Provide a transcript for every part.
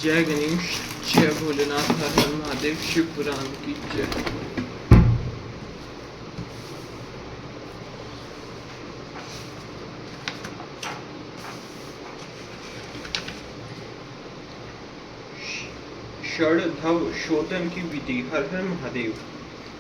जय गणेश, जय भोलेनाथ, हर हर महादेव, शिव पुराण की जय। षड़धव शोधन की विधि। हर हर महादेव।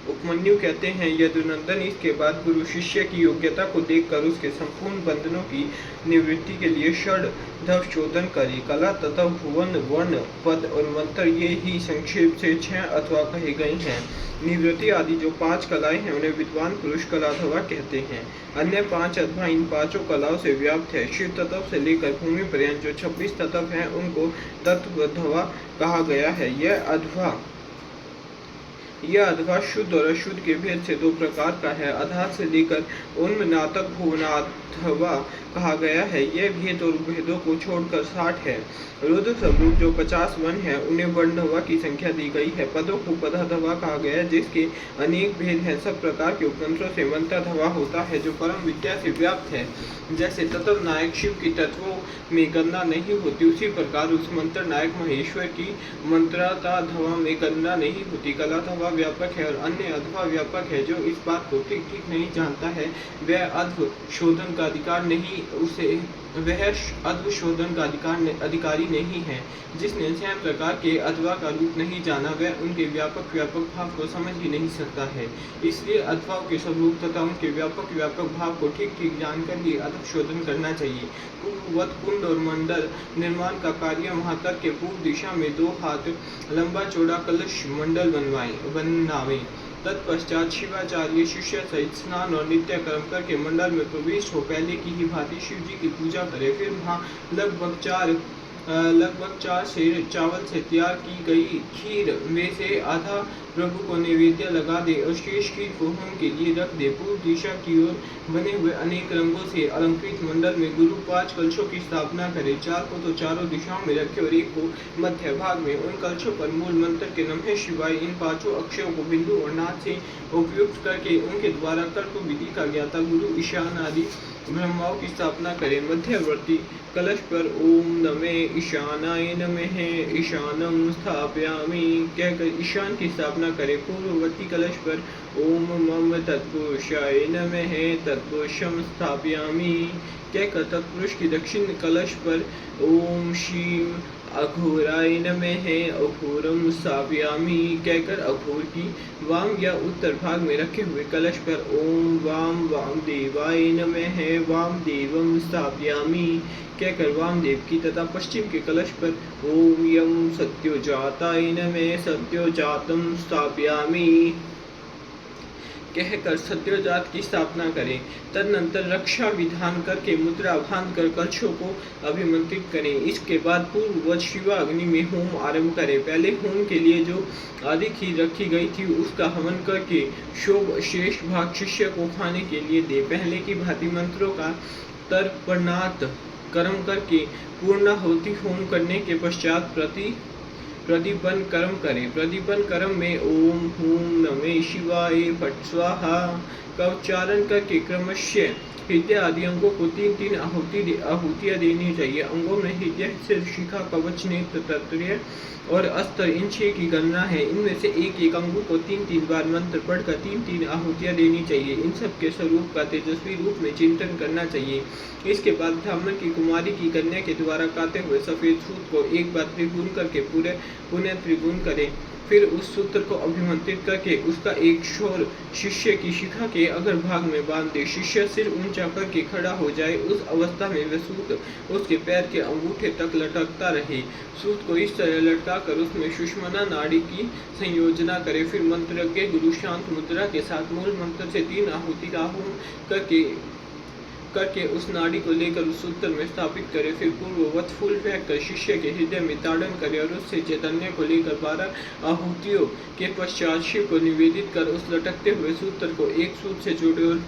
उपमन्यु कहते हैं, यदुनंदन इसके बाद गुरु शिष्य की योग्यता को देखकर उसके संपूर्ण बंधनों की निवृत्ति के लिए षड़धव शोधन करे। कला तथा भुवन, वर्ण, पद और मंत्र ये ही संक्षेप से 6 अथवा कहे गए हैं। निवृत्ति आदि जो 5 कलाएं हैं उन्हें विद्वान पुरुष कलाधवा कहते हैं। अन्य 5 अथवा इन 5 कलाओं से व्याप्त है। शिव तत्व से लेकर भूमि पर्यंत जो 26 तत्व हैं उनको तत्वधवा कहा गया है। यह अधवा शुद्ध और अशुद्ध के भेद से 2 प्रकार का है। अधा से लेकर उन्मनातक भुवनाधवा कहा गया है। यह भेद और भेदों को छोड़कर 60 है। रुद्र स्वरूप जो 50 वन है उन्हें वर्णधवा की संख्या दी गई है। पदों को पदाधवा कहा गया है, जिसके अनेक भेद हैं। सब प्रकार के उपतंत्रों से मंत्रधवा होता है, जो परम विद्या से व्याप्त है। जैसे तत्व नायक शिव की तत्वों में गणना नहीं होती, उसी प्रकार उस मंत्र नायक महेश्वर की मंत्राधवा में गणना नहीं होती। कलाधवा व्यापक है और अन्य अधवा व्यापक है। जो इस बात को ठीक ठीक नहीं जानता है वह अध्व शोधन का शोधन का अधिकारी नहीं है। जिसने 6 प्रकार के अधवा का रूप नहीं जाना वह उनके व्यापक भाव को समझ ही नहीं सकता है। इसलिए अधवाओं के स्वरूप तथा उनके व्यापक भाव को ठीक ठीक जानकर ही अधव शोधन करना चाहिए। पूर्ववत कुंड और मंडल निर्माण का कार्य वहां तक के पूर्व दिशा में 2 हाथ लंबा चौड़ा कलश मंडल बनावे। तत्पश्चात शिवाचार्य शिष्य सहित स्नान और नित्य कर्म करके मंडल में प्रवेश हो पहले की ही भांति शिव जी की पूजा करे। फिर वहाँ लगभग 4 सेर चावल से तैयार की गई खीर में से आधा प्रभु को नैवेद्य लगा दे और शेष खीर को होम के लिए रख दे। पूर्व दिशा की ओर बने हुए अनेक रंगों से अलंकृत मंडल में गुरु 5 कलशों की स्थापना करे। 4 को तो चारों दिशाओं में रखे और 1 को मध्य भाग में। उन कलशों पर मूल मंत्र के नमः शिवाय इन 5 अक्षरों को बिंदु और नाद से उपयुक्त करके उनके द्वारा कल्प विधि का ज्ञाता गुरु ईशान आदि ब्रह्माओं की स्थापना करें। मध्यवर्ती कलश पर ओम नमे ईशानाय नमः ईशानम स्थापयामि कहकर ईशान की स्थापना करें। पूर्ववर्ती कलश पर ओम मम तत्पुरुषाय नमः तत्पुरुषम स्थापयामि कहकर तत्पुरुष की दक्षिण कलश पर ओम शिव अघोराय नमः अघोरम स्थापयामि कहकर अघोर की वाम या उत्तर भाग में रखे हुए कलश पर ओम वामदेवाय नमः वामदेवम स्थापयामि कहकर वामदेव की तथा पश्चिम के कलश पर ओम यम सत्योजाताय नमः सत्योजातम स्थापयामि कहकर सत्योजात की स्थापना करें। तदनंतर रक्षा विधान करके मुद्रा बांध कर कलशों को अभिमंत्रित करें। इसके बाद पूर्ववत शिवाग्नि में होम आरंभ करें। पहले होम के लिए जो आदि खीर रखी गई थी उसका हवन करके शोभ शेष भाग शिष्य को खाने के लिए दे। पहले की भांति मंत्रों का तर्पणात् कर्म करके पूर्णाहुति होम करने के पश्चात प्रदीपन कर्म करें। प्रदीपन कर्म में ओम हूम नमः शिवाय फट स्वाहा का उच्चारण करके क्रमशः हृदय आदि अंगों को 3 आहुतियां देनी चाहिए। अंगों में हृदय से शिखा, कवच, नेत्र, तत्र्य और अस्त्र इन 6 की गणना है। इनमें से एक अंगों को 3 बार मंत्र पढ़कर 3 आहुतियां देनी चाहिए। इन सब के स्वरूप का तेजस्वी रूप में चिंतन करना चाहिए। इसके बाद ब्राह्मण की कुमारी की कन्या के द्वारा काटे हुए सफेद सूत को 1 बार त्रिगुण करके पुनः त्रिगुण करें। फिर उस सूत्र को अभिमंत्रित करके उसका एक छोर शिष्य की शिखा के अग्र भाग में बांध दे। शिष्य सिर ऊंचा करके खड़ा हो जाए। उस अवस्था में वह सूत उसके पैर के अंगूठे तक लटकता रहे। सूत को इस तरह लटका कर उसमें सुषुम्ना नाड़ी की संयोजना करे। फिर मंत्रज्ञ गुरु शांत मुद्रा के साथ मूल मंत्र से 3 आहुति का होम करके उस नाड़ी को लेकर उस सूत्र में स्थापित करे। फिर पूर्ववत फूल फेंक कर शिष्य के हृदय में ताड़न करे और उससे चैतन्य को लेकर 12 आहुतियों के पश्चात शिव को निवेदित कर उस लटकते हुए सूत्र को एक सूत से जोड़े और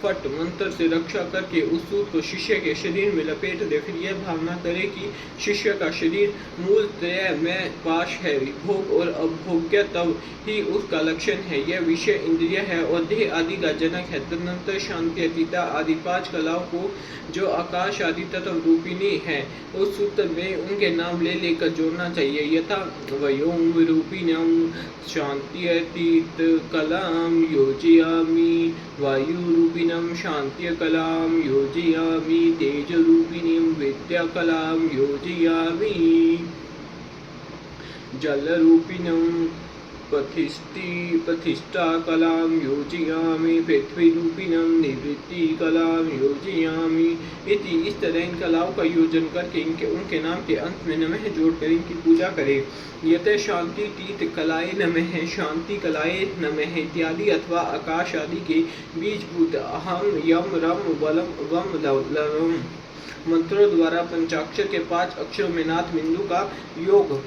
फट मंत्र से रक्षा करके उस सूत को शिष्य के शरीर में लपेट दे। फिर यह भावना करे कि शिष्य का शरीर मूल त्रय में पाश है। भोग और अभोग्य तब ही उसका लक्षण है। यह विषय इंद्रिय है और देह आदि का जनक है। तदनंतर शांति, अतीता आदि 5 5 कलाओं को जो आकाश आदि तत्व रूपिणी है उस सूत्र में उनके नाम ले लेकर जोड़ना चाहिए। यथा वयोम रूपिणम शांत्यतीत कलाम योजयामि, वायु रूपिणम शांत्य कलाम योजयामि, तेज रूपिणीम विद्या कलाम योजयामि, जल रूपिणम प्रतिष्ठा कलाम योजयामि, पृथ्वी रूपिणम निवृत्ति कलाम योजयामि इति। इस तरह इन कलाओं का योजन करके उनके नाम के अंत में नमः जोड़कर इनकी पूजा करें। यत शांति तीत कलाए नमः, शांति कलाए नमः इत्यादि अथवा आकाश आदि के बीजभूत अहम यम रम वलम वम लरम मंत्रों द्वारा पंचाक्षर के 5 अक्षरों में नाथ बिंदु का योग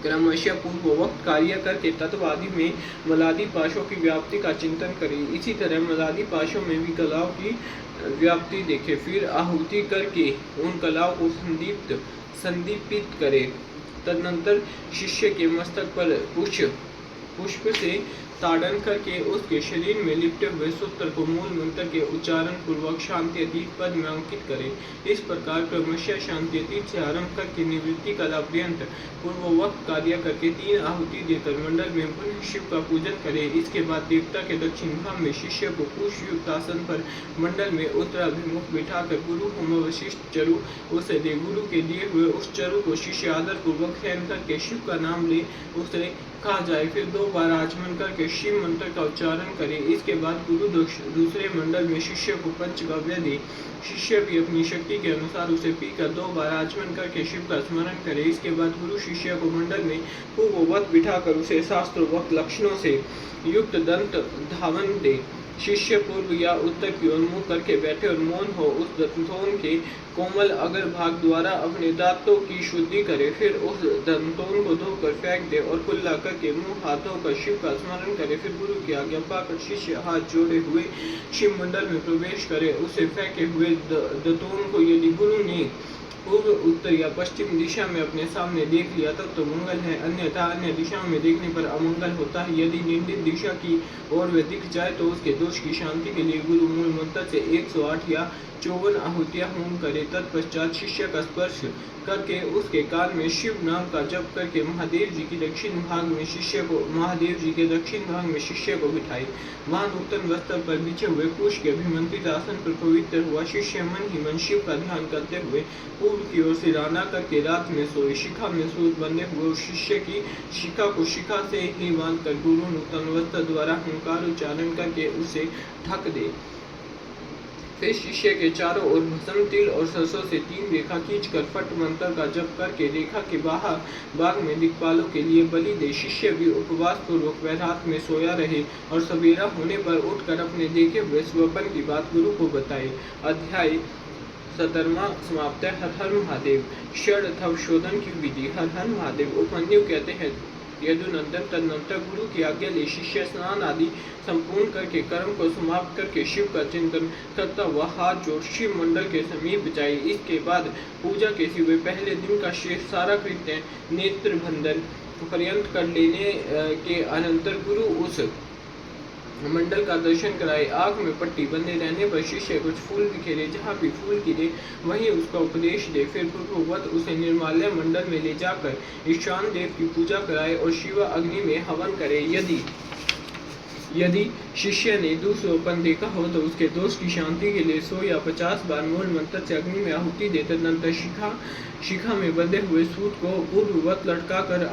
क्रमशः पूर्ववक्त कार्य करके तत्वादि में मलादि पाशों की व्याप्ति का चिंतन करें। इसी तरह मलादि पाशों में भी कलाओं की व्याप्ति देखें, फिर आहुति करके उन कलाओं को संदीपित करें। तदनंतर शिष्य के मस्तक पर पुष्प से ताड़न करके उसके शरीर में लिपटे हुए सूत्र को मूल मंत्र के उच्चारण पूर्वक शांति अतीत पद में अंकित करें। इस प्रकार क्रमशः शांति अतीत से आरंभ करके निवृत्ति कला पर्यंत पूर्ववक्त कार्य करके 3 आहुति देकर मंडल में पुनः शिव का पूजन करें। इसके बाद देवता के दक्षिण भाग में शिष्य को पुष्पयुक्त आसन पर मंडल में उत्तराभिमुख बिठाकर गुरु होम वशिष्ठ चरु उसे दे। गुरु के दिए हुए उस चरु को शिष्य आदर पूर्वक शयन करके शिव का नाम ले उसे खा जाए। फिर 2 बार आचमन करके शिव मंत्र का उच्चारण करे। इसके बाद गुरु दूसरे मंडल में शिष्य को पंचगव्य दे। शिष्य भी अपनी शक्ति के अनुसार उसे पीकर 2 बार आचमन करके शिव का स्मरण करे। इसके बाद गुरु शिष्य को मंडल में पूर्ववत बिठाकर उसे शास्त्रोक्त लक्षणों से युक्त दंत धावन दे। शिष्य पूर्व या उत्तर की ओर मुंह करके बैठे और मौन हो उस दंतों के कोमल अग्र भाग द्वारा अपने दांतों की शुद्धि करे। फिर उस दंतों को धोकर फेंक दे और कुल्ला करके मुंह हाथ धोकर शिव का स्मरण करे। फिर गुरु की आज्ञा पाकर शिष्य हाथ जोड़े हुए शिव मंडल में प्रवेश करे। उसे फेंके हुए दंतों को यदि गुरु ने पूर्व उत्तर या पश्चिम दिशा में अपने सामने देख लिया तब तो मंगल है, अन्यथा अन्य दिशाओं में देखने पर अमंगल होता है। यदि निंदित दिशा की ओर वे दिख जाए तो उसके दोष की शांति के लिए गुरु मूल मंत्र से 108 या 54 आहुतियां होम करे। तत्पश्चात शिष्य का स्पर्श करके उसके कान में शिव नाम का जप करके महादेव जी के दक्षिण भाग में शिष्य को बिठाए। वहां नूतन वस्त्र पर बिछे हुए कुश के अभिमंत्रित आसन पर पवित्र हुआ शिष्य मन ही मन शिव का ध्यान करते हुए पूर्व की ओर से राना करके रात में सोए। शिखा में सूत बंधे हुए शिष्य की शिखा को शिखा से ही बांधकर गुरु नूतन वस्त्र द्वारा हुंकार उच्चारण करके उसे ढक दे। फिर शिष्य के चारों ओर भस्म तिल और सरसों से 3 रेखा खींचकर फट मंत्र का जप करके रेखा के बाहर बाग में दिक्पालों के लिए बलि दे। शिष्य भी उपवास पूर्वक वैरात में सोया रहे और सवेरा होने पर उठकर अपने देखे हुए स्वप्न की बात गुरु को बताए। अध्याय 17वां समाप्त है। हर हर महादेव। षड शोधन की विधि। हर हर महादेव। उपमन्यु कहते हैं यदुनंदन तदनंतर गुरु की आज्ञा ले शिष्य स्नान आदि संपूर्ण करके कर्म को समाप्त करके शिव का चिंतन करता हुआ हाथ जोड़ शिव मंडल के समीप जाए। इसके बाद पूजा के सिवाय पहले दिन का शेष सारा कृत्य नेत्र बंधन पर्यंत कर लेने के अनंतर गुरु उस मंडल का दर्शन कराए। आँख में पट्टी बंधे रहने पर शिष्य कुछ फूल बिखेरे, जहाँ भी फूल गिरे वहीं उसका उपदेश दे। फिर पूर्ववत उसे निर्माल्य मंडल में ले जाकर ईशान देव की पूजा कराए और शिव अग्नि में हवन करे। यदि शिष्य ने दूसरोपन देखा हो तो उसके दोष की शांति के लिए 100 या 50 बार मूल मंत्र से अग्नि में आहुति दे। तदनंतर शिखा में बंधे हुए सूत को पूर्ववत लटकाकर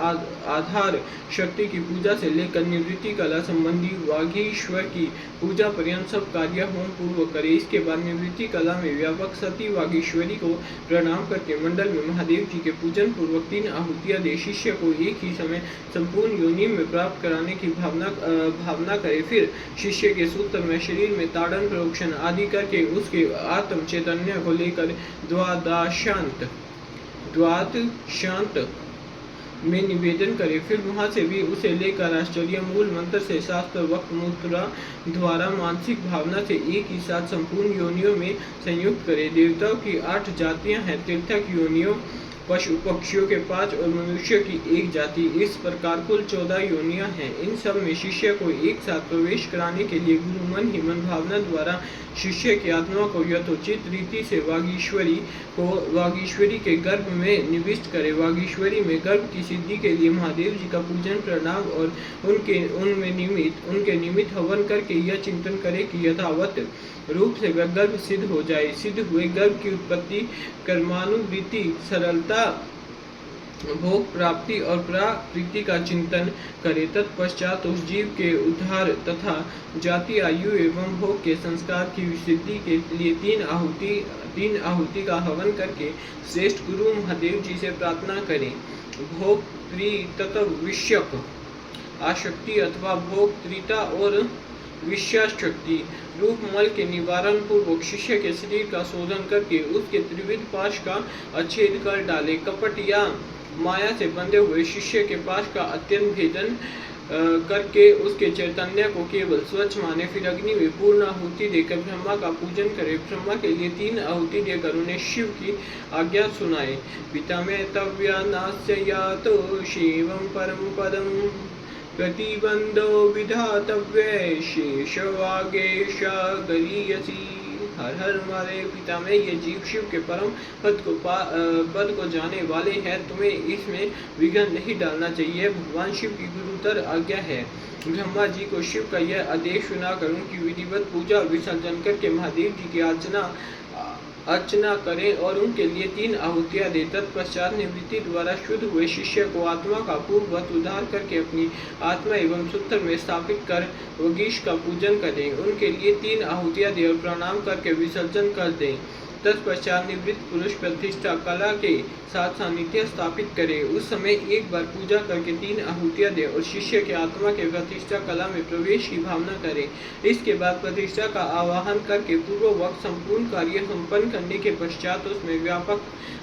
आधार शक्ति की पूजा से लेकर निवृत्ति कला संबंधी वागीश्वर की पूजा पर्यंत सब कार्य होम पूर्वक करे। इसके बाद निवृत्ति कला में व्यापक सती वागीश्वरी को प्रणाम करके मंडल में महादेव जी के पूजन पूर्वक 3 आहुतियां दे। शिष्य को एक ही समय संपूर्ण योनि में प्राप्त कराने की भावना करे। फिर शिष्य के सूत्र में शरीर में ताड़न प्रोक्षण आदि करके उसके आत्म चैतन्य को लेकर द्वादशांत में निवेदन करे। फिर वहां से भी उसे लेकर आश्चर्य मूल मंत्र से शास्त्र वक्त मुद्रा द्वारा मानसिक भावना से एक ही साथ संपूर्ण योनियों में संयुक्त करे। देवताओं की 8 जातियां हैं। तीर्थक योनियों पशु पक्षियों के 5 और मनुष्य की 1 जाति। इस प्रकार कुल 14 योनियां हैं। इन सब में शिष्य को एक साथ प्रवेश कराने के लिए गुरु मन ही मन भावना द्वारा शिष्य की आत्मा को यथोचित रीति से वागीश्वरी के गर्भ में निविष्ट करे। वागीश्वरी में गर्भ की सिद्धि के लिए महादेव जी का पूजन प्रणाम और उनके निमित्त हवन करके यह चिंतन करे कि यथावत रूप से वह गर्भ सिद्ध हो जाए। सिद्ध हुए गर्भ की उत्पत्ति, कर्मानुवृत्ति, सरलता, भोग प्राप्ति और प्राप्ति का चिंतन करे। तत्पश्चात उस जीव के उद्धार तथा जाति, आयु एवं भोग के संस्कार की सिद्धि के लिए 3 आहुति का हवन करके श्रेष्ठ गुरु महादेव जी से प्रार्थना करें। भोग तथा विषयक आसक्ति अथवा भोग त्रिता और विषयाशक्ति रूप मल के निवारण पूर्वक शिष्य के शरीर का शोधन करके उसके त्रिविध पाश का अच्छेद कर डाले। कपट या माया से बंधे हुए शिष्य के पाश का अत्यंत भेदन करके उसके चैतन्य को केवल स्वच्छ माने। फिर अग्नि में पूर्ण आहुति देकर ब्रह्मा का पूजन करे। ब्रह्मा के लिए 3 आहुति देकर उन्हें शिव की आज्ञा सुनाए। पिता में तव्या नास्य यातो शिवम परम पदम प्रतिबंधो विधातव्य शेषवागेश गरीयसी। हर हर हमारे पिता में ये जीव शिव के परम पद को जाने वाले हैं, तुम्हें इसमें विघ्न नहीं डालना चाहिए। भगवान शिव की गुरुतर आज्ञा है। ब्रह्मा जी को शिव का यह आदेश सुनाकर उनकी विधिवत पूजा और विसर्जन करके महादेव जी की अर्चना करें और उनके लिए 3 आहुतियां दे। तत्पश्चात निवृत्ति द्वारा शुद्ध हुए शिष्य को आत्मा का पूर्ववत उद्धार करके अपनी आत्मा एवं सूत्र में स्थापित कर वगीश का पूजन करें। उनके लिए 3 आहुतियां दे और प्रणाम करके विसर्जन कर दें। तत्पश्चात निवृत्त पुरुष प्रतिष्ठा कला के साथ सानिध्य स्थापित करे। उस समय एक बार पूजा करके 3 आहुतियां दे और शिष्य के आत्मा के प्रतिष्ठा कला में प्रवेश की भावना करे। इसके बाद प्रतिष्ठा का आवाहन करके पूर्व वक्त संपूर्ण कार्य संपन्न करने के पश्चात उसमें व्यापक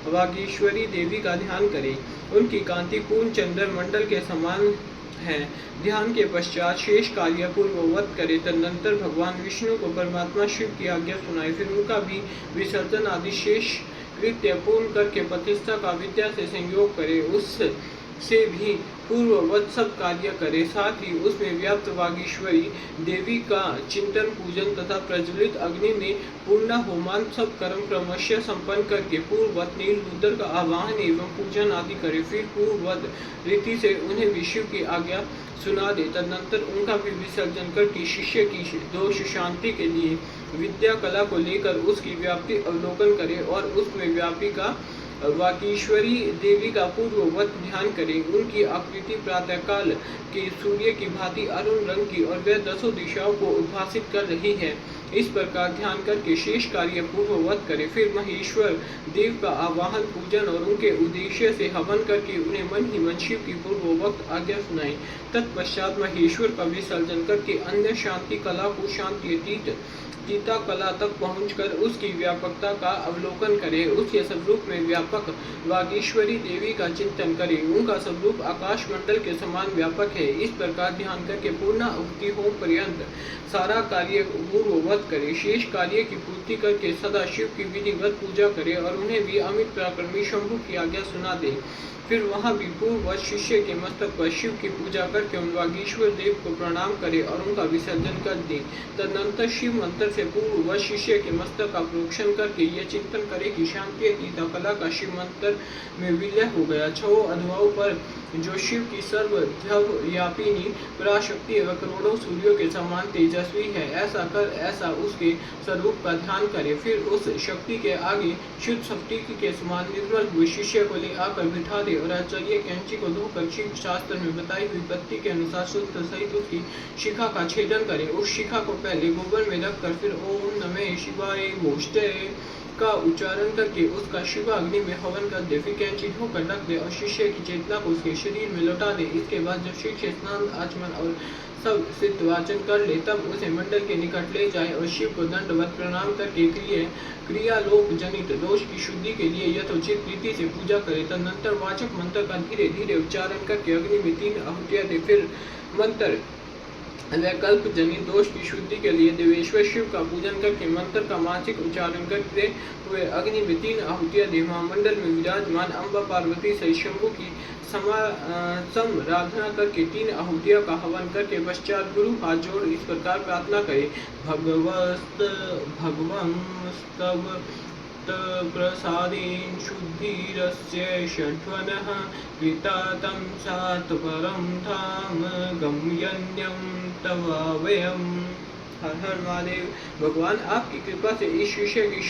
वागीश्वरी देवी का ध्यान करे। उनकी कांति पूर्ण चंद्र मंडल के समान है। ध्यान के पश्चात शेष कार्य पूर्ववत करे। तदनंतर भगवान विष्णु को परमात्मा शिव की आज्ञा सुनाए। फिर उनका भी विसर्जन आदि शेष कृत्य पूर्ण करके प्रतिष्ठा का विद्या से संयोग करे। उससे भी पूर्ववत सब कार्य करे। साथ ही उसमें व्याप्त वागीश्वरी देवी का चिंतन पूजन तथा प्रज्वलित अग्नि में पूर्ण होमान सब कर्म क्रमशः संपन्न करके पूर्ववत नील रुद्र का आवाहन एवं पूजन आदि करे। फिर पूर्ववत रीति से उन्हें विष्णु की आज्ञा सुना दे। तदनंतर उनका भी विसर्जन करके शिष्य की दोष शांति के लिए विद्या कला को लेकर उसकी व्याप्ति अवलोकन करे और उसमें व्यापिका वागीश्वरी देवी का पूर्ववत ध्यान करें। उनकी आकृति प्रातःकाल के सूर्य की भांति अरुण रंग की और वह 10 दिशाओं को उद्भासित कर रही है। इस प्रकार ध्यान करके शेष कार्य पूर्ववत करे। फिर महेश्वर देव का आवाहन पूजन और उनके उद्देश्य से हवन करके उन्हें मन ही मन शिव की पूर्ववत आज्ञा सुनाई। तत्पश्चात महेश्वर का विसर्जन करके अन्य शांति कला को शांति गीता कला तक पहुंचकर उसकी व्यापकता का अवलोकन करे। उसके स्वरूप में व्यापक वागीश्वरी देवी का चिंतन करे। उनका स्वरूप आकाश मंडल के समान व्यापक है। इस प्रकार ध्यान करके पूर्ण उक्ति होम पर्यंत सारा कार्य पूर्ववत करे। शेष कार्य की पूर्ति करके सदा शिव की विधिवत पूजा करे और उन्हें भी अमित पराक्रमी शंभु की आज्ञा सुना दे। फिर वहां भी पूर्ववत शिष्य के मस्तक पर शिव की पूजा करके उन वागीश्वर देव को प्रणाम करे और उनका विसर्जन कर दे। तदनंतर शिव मंत्र से पूर्ववत शिष्य के मस्तक का प्रोक्षण करके यह चिंतन करे कि शांति गीता कला का शिव मंत्र में विलय हो गया। 6 अधुआओं पर जो शिव की सर्वव्यापिनी पराशक्ति एवं करोड़ों सूर्यों के समान तेजस्वी है, ऐसा उसके स्वरूप का ध्यान करे। फिर उस शक्ति के आगे शुद्ध शक्ति के समान निर्मल हुए शिष्य को ले आकर बिठा दे और आचार्य कैंची को धोकर शिव शास्त्र में बताई हुई पत्ती के अनुसार सूत्र सहित उसकी शिखा का छेदन करे। उस शिखा को पहले गोबर में रखकर फिर ओम नमः शिवाय मोष्टे का उच्चारण करके उसका शिव अग्नि में हवन कर दे। फिर कैंची धोकर रख दे और शिष्य की चेतना को उसके शरीर में लौटा दे। इसके बाद जब शिष्य स्नान आचमन और सब सिद्ध वाचन कर ले तब उसे मंडल के निकट ले जाए और शिव को दंडवत प्रणाम करके क्रियालोक जनित दोष की शुद्धि के लिए यथोचित रीति से पूजा करे। तदनंतर वाचक मंत्र का धीरे धीरे उच्चारण करके अग्नि में 3 आहुतियां दे। फिर मंत्र वैकल्प जनित दोष की शुद्धि के लिए देवेश्वर शिव का पूजन करके मंत्र का मानसिक उच्चारण करते हुए अग्नि में 3 आहुतियां दे महामंडल में विराजमान अम्बा पार्वती सहित शंभु की समाराधना करके 3 आहुतियों का हवन करके पश्चात गुरु हाथ जोड़ इस प्रकार प्रार्थना करे। भगवंस्तव प्रसादेन शुद्धिरस्य षड्वनः कृता तं सात् परं धाम गम्यन्यं तवावयम्। हर हर महादेव। भगवान आपकी कृपा से इस शिष्य की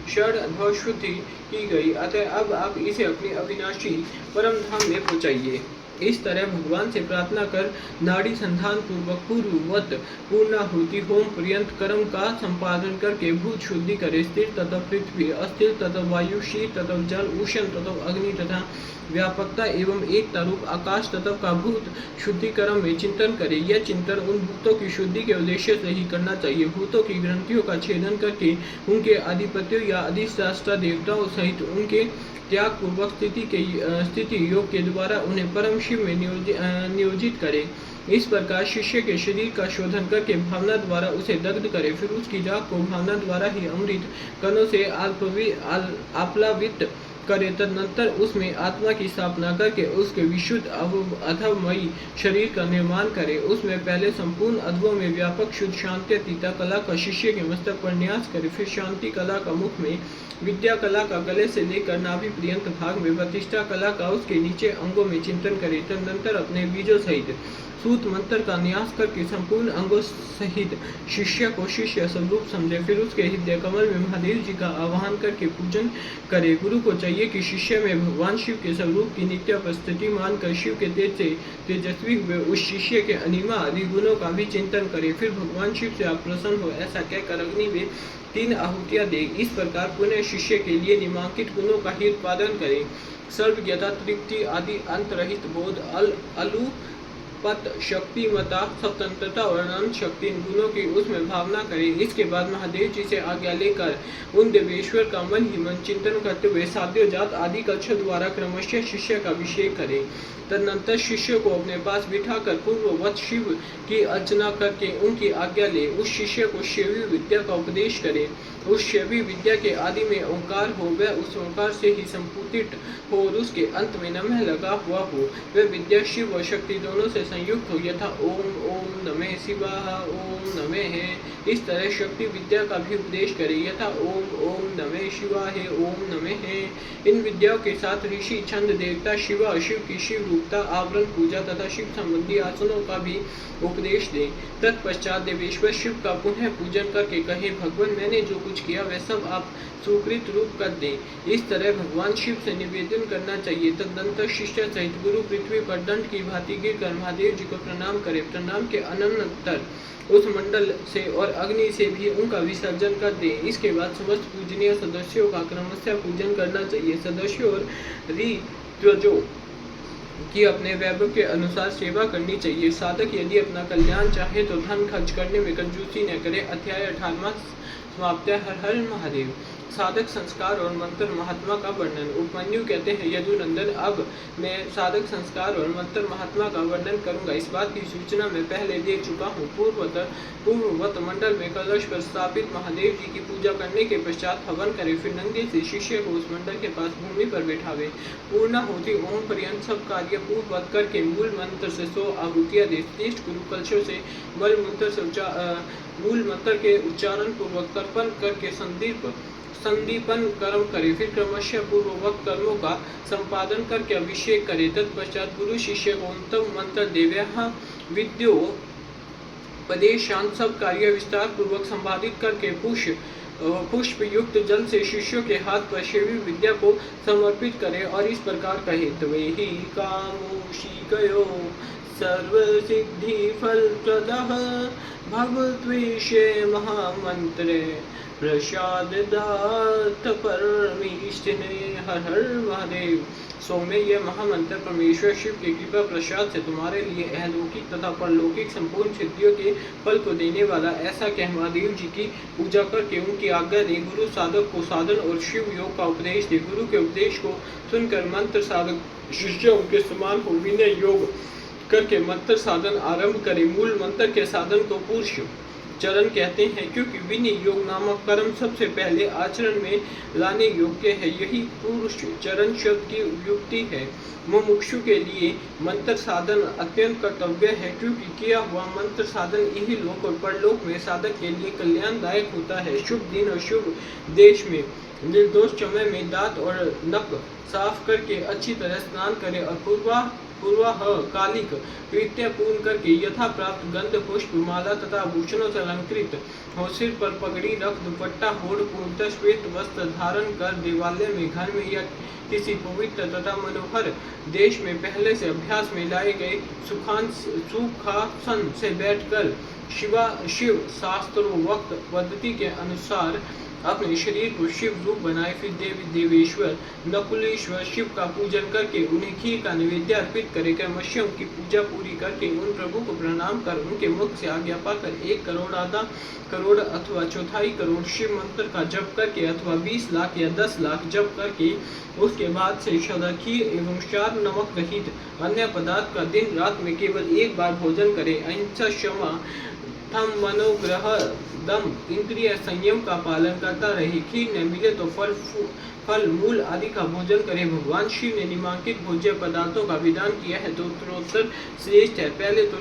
षड अनुभव शुद्धि की गई, अतः अब आप इसे अपनी अविनाशी परम धाम में पहुंचाइए। इस तरह भगवान से प्रार्थना कर नाड़ी संधान पूर्वक पूर्ववत पूर्णाहुति होम पर्यंत कर्म का संपादन करके भूत शुद्धि करे। स्थिर तथा पृथ्वी, अस्थिर तथा वायु, शीत तथा जल, उष्ण तथा अग्नि तथा व्यापकता एवं एक रूप आकाश तत्व का भूत शुद्धिकरण में चिंतन करे। यह चिंतन उन भूतों की शुद्धि के उद्देश्य से ही करना चाहिए। भूतों की ग्रंथियों का छेदन करके उनके अधिपतियों या अधिष्ठाता देवताओं सहित उनके त्याग पूर्वक स्थिति योग के द्वारा उन्हें परम शिव में नियोजित करे। इस प्रकार शिष्य के शरीर का शोधन करके भावना द्वारा उसे दग्ध करे, फिर उसकी राख को भावना द्वारा ही अमृत कणों से आप्लावित करे। तदनंतर उसमें आत्मा की स्थापना करके उसके विशुद्ध अधमयी शरीर का निर्माण करे। उसमें पहले संपूर्ण अधवों में व्यापक शुद्ध शांति अतीता कला का शिष्य के मस्तक पर न्यास करे। फिर शांति कला का मुख में, विद्या कला का गले से लेकर नाभि पर्यंत भाग में, प्रतिष्ठा कला का उसके नीचे अंगों में चिंतन करे। तदनंतर अपने बीजों सहित सूत मंत्र का न्यास करके संपूर्ण अंगों सहित शिष्य को शिष्य स्वरूप समझे। फिर उसके हृदय कमल में महादेव जी का आवाहन करके पूजन करे। गुरु को चाहिए कि शिष्य में भगवान शिव के स्वरूप की नित्य उपस्थिति मानकर शिव के तेज से तेजस्वी हुए उस शिष्य के अनिमा आदि गुणों का भी चिंतन करे। फिर भगवान शिव से आप प्रसन्न हो ऐसा कहकर अग्नि में 3 आहुतियां दे। इस प्रकार पुनः शिष्य के लिए निम्नांकित गुणों का ही उत्पादन करे। सर्वज्ञता, तृप्ति आदि अंत रहित बोध, पत शक्तिमता, स्वतंत्रता और अनंत शक्ति इन गुणों की उसमें भावना करें। इसके बाद महादेव जी से आज्ञा लेकर उन देवेश्वर का मन ही मन चिंतन करते हुए साध्योजात आदि कक्ष द्वारा क्रमशः शिष्य का अभिषेक करें। तदनंतर शिष्य को अपने पास बिठाकर पूर्ववत शिव की अर्चना करके उनकी आज्ञा ले उस शिष्य को शैवी विद्या का उपदेश करे। उस शैवी विद्या के आदि में ओंकार हो, वह उस ओंकार से ही संपुटित हो और उसके अंत में नमः लगा हुआ हो। वह विद्या शिव और शक्ति दोनों से संयुक्त हो, यथा ओम ओम नमः शिवाय ओम नमः। इस तरह शक्ति विद्या का भी उपदेश करे, यथा ओम ओम नमः शिवाय ओम नमः। इन विद्याओं के साथ ऋषि, छंद, देवता, शिव और शिव की शिव रूपता, आवरण पूजा तथा शिव संबंधी आसनों का भी उपदेश दे। तत्पश्चात देवेश्वर शिव का पुनः पूजन करके कहे, भगवान मैंने जो कुछ किया वह सब आप सुकृत रूप कर दें। इस तरह भगवान शिव से निवेदन करना चाहिए। तदनंतर शिष्य सहित गुरु पृथ्वी पर दंड की भांति गिरकर महादेव जी को प्रणाम करे। प्रणाम के अनंतर उस मंडल से और अग्नि से भी उनका विसर्जन कर दे। इसके बाद समस्त पूजनीय सदस्यों का क्रमशः पूजन करना चाहिए। सदस्यों और ऋत्विजों की अपने वैभव के अनुसार सेवा करनी चाहिए। साधक यदि अपना कल्याण चाहे तो धन खर्च करने में कंजूसी न करे। अध्याय 18वां समाप्त। हर हर महादेव। साधक संस्कार और मंत्र महात्मा का वर्णन। उपमन्यु कहते हैं, यदुनंदन अब मैं साधक संस्कार और मंत्र महात्मा का वर्णन करूंगा। इस बात की सूचना मैं पहले दे चुका हूँ। पूर्ववत मंडल में कलश पर स्थापित महादेव जी की पूजा करने के पश्चात हवन करे। फिर नंगे से शिष्य को उस मंडल के पास भूमि पर बैठावे। पूर्णाहुति ओम पर्यंत सब कार्य पूर्ववत करके मूल मंत्र से 100 आहुतियां दे। श्रेष्ठ गुरु कलशों से मूल मंत्र के उच्चारण पूर्वक तर्पण करके संदीपन कर्म करे। फिर क्रमशः पूर्ववत कर्मों का संपादन करके अभिषेक करे। तत्पश्चात गुरु शिष्य को उत्तम मंत्र देव्य विद्योपदेशांत सब कार्य विस्तार पूर्वक संपादित करके पुष्प युक्त जल से शिष्यों के हाथ पर शैवी विद्या को समर्पित करे और इस प्रकार कहे, त्वयि कामोषिकयो सर्व सिद्धि फल प्रदः भवत्विषे महामंत्रे प्रसाद दात परमेष्ठिने। हर हर महादेव। सौम्य यह महामंत्र परमेश्वर शिव की कृपा प्रसाद से तुम्हारे लिए अहलौकिक तथा परलौकिक संपूर्ण सिद्धियों के फल को देने वाला। ऐसा कह महादेव जी की पूजा करके उनकी आज्ञा दे। गुरु साधक को साधन और शिव योग का उपदेश दे। गुरु के उपदेश को सुनकर मंत्र साधक शिष्य उनके समान हो विनय योग करके मंत्र साधन आरंभ करें। मूल मंत्र के साधन को पुरुष चरण कहते हैं, क्योंकि विनियोग नामक कर्म सबसे पहले आचरण में लाने योग्य है। यही पुरुष चरण शब्द की युक्ति है। मुमुक्षु के लिए मंत्र साधन अत्यंत कर्तव्य है, क्योंकि किया हुआ मंत्र साधन यही लोक और परलोक में साधक के लिए कल्याणदायक होता है। शुभ दिन और शुभ देश में निर्दोष समय में दांत और नख साफ करके अच्छी तरह स्नान करें और पूर्वाह कालिक कृत्य पूर्ण करके यथा प्राप्त गंध पुष्प माला तथा आभूषणों से अलंकृत हो, सिर पर पगड़ी रख दुपट्टा होड़ पूर्णतः श्वेत वस्त्र धारण कर देवालय में, घर में या किसी पवित्र तथा मनोहर देश में पहले से अभ्यास में लाए गए सुखासन से बैठकर शिव शास्त्रोक्त पद्धति के अनुसार अपने शरीर को शिव रूप बनाए। फिर देवी देवेश्वर नकुलेश्वर शिव का पूजन करके उन्हें खीर का नैवेद्य अर्पित करे। क्रमशः उनकी पूजा पूरी करके उन प्रभु को प्रणाम कर उनके मुख से आज्ञा पाकर 1 करोड़ आधा करोड़ अथवा चौथाई करोड़ शिव मंत्र का जप करके अथवा 20 लाख या 10 लाख जप करके उसके बाद से सदा खीर एवं 4 नमक रहित अन्य पदार्थ का दिन रात में केवल 1 बार भोजन करे। अहिंसा क्षमा थम मनोग्रह दम इंद्रिय संयम का पालन करता रहे। खीर न मिले तो फल मूल आदि का भोजन करे। भगवान शिव ने निम्नलिखित भोज्य पदार्थों का विधान किया है तो उत्तरोत्तर श्रेष्ठ है। पहले तो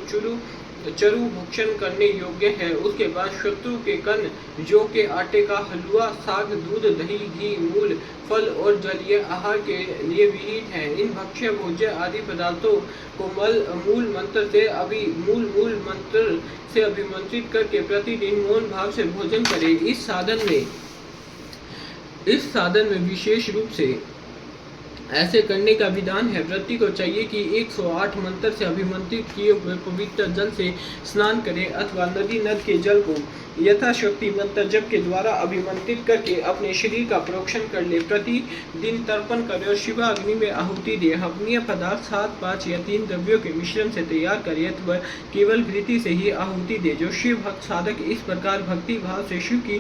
चरु भक्षण करने योग्य है, उसके बाद शत्रु के कन्न जौ के आटे का हलवा, साग, दूध, दही, घी, मूल फल और जलीय आहार के लिए विहित है। इन भक्ष्य भोज्य आदि पदार्थों को मूल मंत्र से अभिमंत्रित करके प्रतिदिन मौन भाव से भोजन करें। इस साधन में विशेष रूप से ऐसे करने का विधान है। व्रती को चाहिए कि 108 मंत्र से अभिमंत्रित किए हुए पवित्र जल से स्नान करे अथवा नदी नद के जल को यथाशक्ति मंत्र जप के द्वारा अभिमंत्रित करके अपने शरीर का प्रोक्षण कर ले। प्रतिदिन तर्पण करे और शिव अग्नि में आहुति दे। हवनीय पदार्थ 7, 5 या 3 द्रव्यों के मिश्रण से तैयार करे अथवा केवल घृति से ही आहुति दे। जो शिव भक्त साधक इस प्रकार भक्ति भाव से शिव की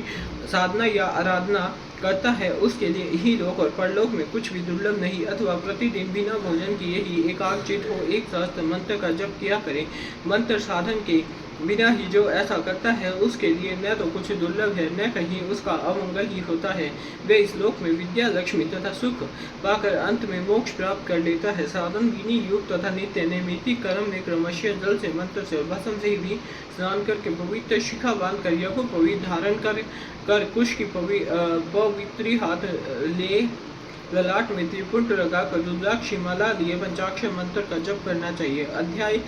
साधना या आराधना करता है उसके लिए ही लोक और परलोक में कुछ भी दुर्लभ नहीं। अथवा प्रतिदिन बिना भोजन किए ही एकाग्रचित हो एक सहस्त्र मंत्र का जप किया करे। मंत्र साधन के बिना ही जो ऐसा करता है उसके लिए न तो कुछ दुर्लभ है न कहीं उसका अमंगल ही होता है। वे इस लोक में विद्या लक्ष्मी तथा सुख पाकर अंत में मोक्ष प्राप्त कर लेता है। साधन विधि युक्त तथा नित्य नैमित्तिक कर्म में क्रमशः जल से मंत्र से भस्म से भी स्नान करके पवित्र शिखा बांध कर यज्ञ पवित्र धारण कर कुश की पवित्री हाथ ले ललाट में त्रिपुट लगाकर रुद्राक्ष माला लिए पंचाक्षर मंत्र का जप करना चाहिए। अध्याय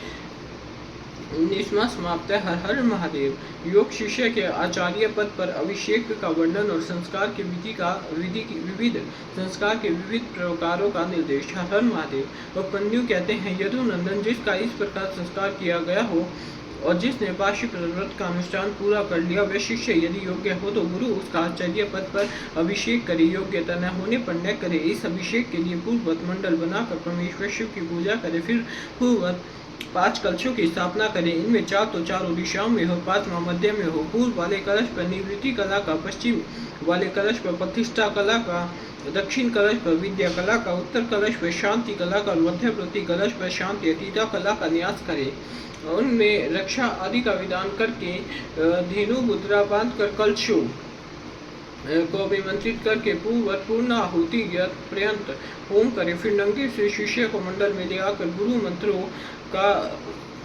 19वां समाप्त है। हर हर महादेव। योग शिष्य के आचार्य पद पर अभिषेक का वर्णन और संस्कार के विविध संस्कार के विविध प्रकारों का निर्देश। हर हर महादेव। और पंद्यु कहते हैं, यदुनंदन जिसका इस प्रकार संस्कार किया गया हो और जिसने वार्षिक व्रत का अनुष्ठान पूरा कर लिया, वह शिष्य यदि योग्य हो तो गुरु उसका आचार्य पद पर अभिषेक करे। योग्यता न होने पर न करे। इस अभिषेक के लिए पूर्ववत मंडल बनाकर परमेश्वर शिव की पूजा करे। फिर पूर्ववत 5 कलशों की स्थापना करें। इनमें 4 तो चारों दिशाओं में हो, 5वां मध्य में हो। पूर्व वाले कलश पर निवृत्ति कला का, पश्चिम वाले कलश पर प्रतिष्ठा कला का, दक्षिण कलश पर विद्या कला का, उत्तर कलश पर शांति कला का और मध्यवर्ती कलश पर शांति अतीता कला का न्यास करें। उनमें रक्षा आदि का विधान करके धेनु मुद्रा बांध कर कलशों को अभिमंत्रित करके पूर्ण आहुति पर्यंत होम करे। फिर नंगे से शिष्य को मंडल में ले आकर गुरु मंत्रों का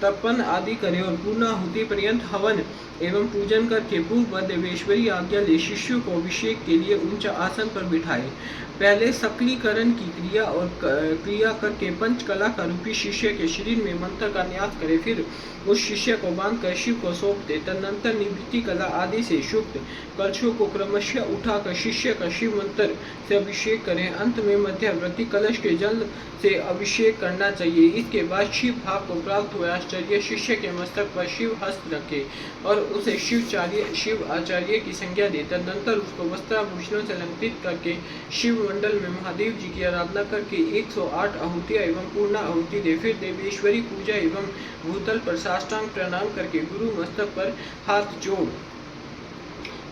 तर्पण आदि करे और पूर्ण आहुति पर्यंत हवन एवं पूजन करके पूर्व देवेश्वरी आज्ञा ले शिष्यों को अभिषेक के लिए ऊंचा आसन पर बिठाए। पहले सकलीकरण की क्रिया करके पंचकला का रूपी शिष्य के शरीर में मंत्र का न्यास करे। फिर उस शिष्य को बांधकर शिव को सौंप दे। तदनंतर निवृत्ति कला आदि से शुक्त कलशों को क्रमशः उठाकर शिष्य का शिव मंत्र से अभिषेक करें। अंत में मध्यवर्ती कलश के जल से अभिषेक करना चाहिए। इसके बाद शिव भाव को प्राप्त हुआ आचार्य शिष्य के मस्तक पर शिव हस्त रखे और उसे शिव आचार्य की संज्ञा दे। तदनंतर उसको वस्त्राभूषणों से अलंकृत करके शिव मंडल में महादेव जी की आराधना करके 108 आहुतियां एवं पूर्ण आहुति दे। फिर देवेश्वरी पूजा एवं भूतल पर साष्टांग प्रणाम करके गुरु मस्तक पर हाथ जोड़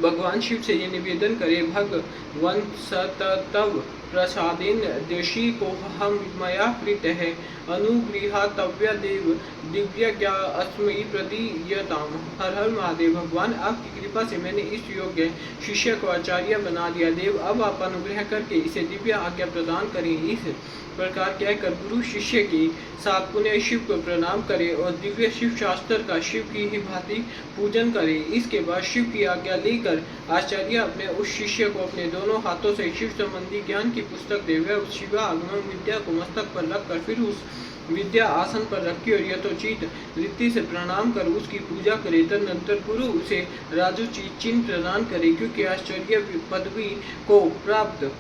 भगवान शिव से ये निवेदन करे, भगवंत सततव प्रसादेन देशी को हम मया प्रीतः अनुगृहातव्य देव दिव्यज्ञा अस्मै प्रदीयताम। हर हर महादेव। भगवान, आपकी कृपा से मैंने इस योग्य शिष्य को आचार्य बना दिया। देव, अब आप अनुग्रह करके इसे दिव्य आज्ञा प्रदान करें। इस प्रकार कहकर गुरु शिष्य के साथ पुनः शिव को प्रणाम करे और दिव्य शिव शास्त्र का शिव की ही भांति पूजन करे। इसके बाद शिव की आज्ञा लेकर आचार्य अपने उस शिष्य को अपने दोनों हाथों से शिव संबंधी ज्ञान की पुस्तक दे। वह उस शिवा आगमन विद्या को मस्तक पर रखकर फिर उस विद्या आसन पर रखी और यथोचित रीति से प्रणाम कर उसकी पूजा करे। तदनंतर गुरु उसे राजोचित चिन्ह प्रदान करे, क्योंकि आचार्य पदवी को प्राप्त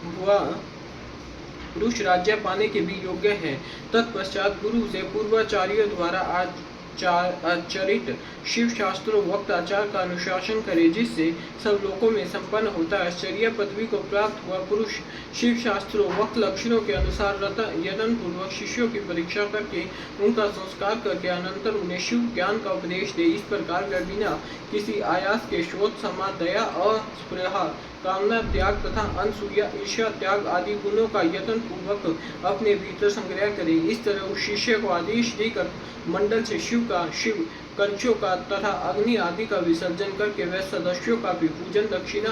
हुआ पुरुष राज्य पाने के भी योग्य है। तत्पश्चात गुरु से पूर्वाचार्यों द्वारा आचरित शिव शास्त्रों वक्त आचार का अनुशासन करे, जिससे सब लोकों में संपन्न होता है। आचार्य पदवी को प्राप्त हुआ पुरुष शिव शास्त्रों वक्त लक्षणों के अनुसार यत्न पूर्वक शिष्यों की परीक्षा करके उनका संस्कार करके अनंतर उन्हें शिव ज्ञान का उपदेश दे। इस प्रकार वह बिना किसी आयास के शोध समा दया और स्पृहा कामना त्याग तथा अनसूया ईर्ष्या त्याग आदि गुणों का यत्न पूर्वक अपने भीतर संग्रह करे। इस तरह उस शिष्य को आदेश देकर मंडल से शिव कलशों का तथा अग्नि आदि का विसर्जन करके वह सदस्यों का भी पूजन दक्षिणा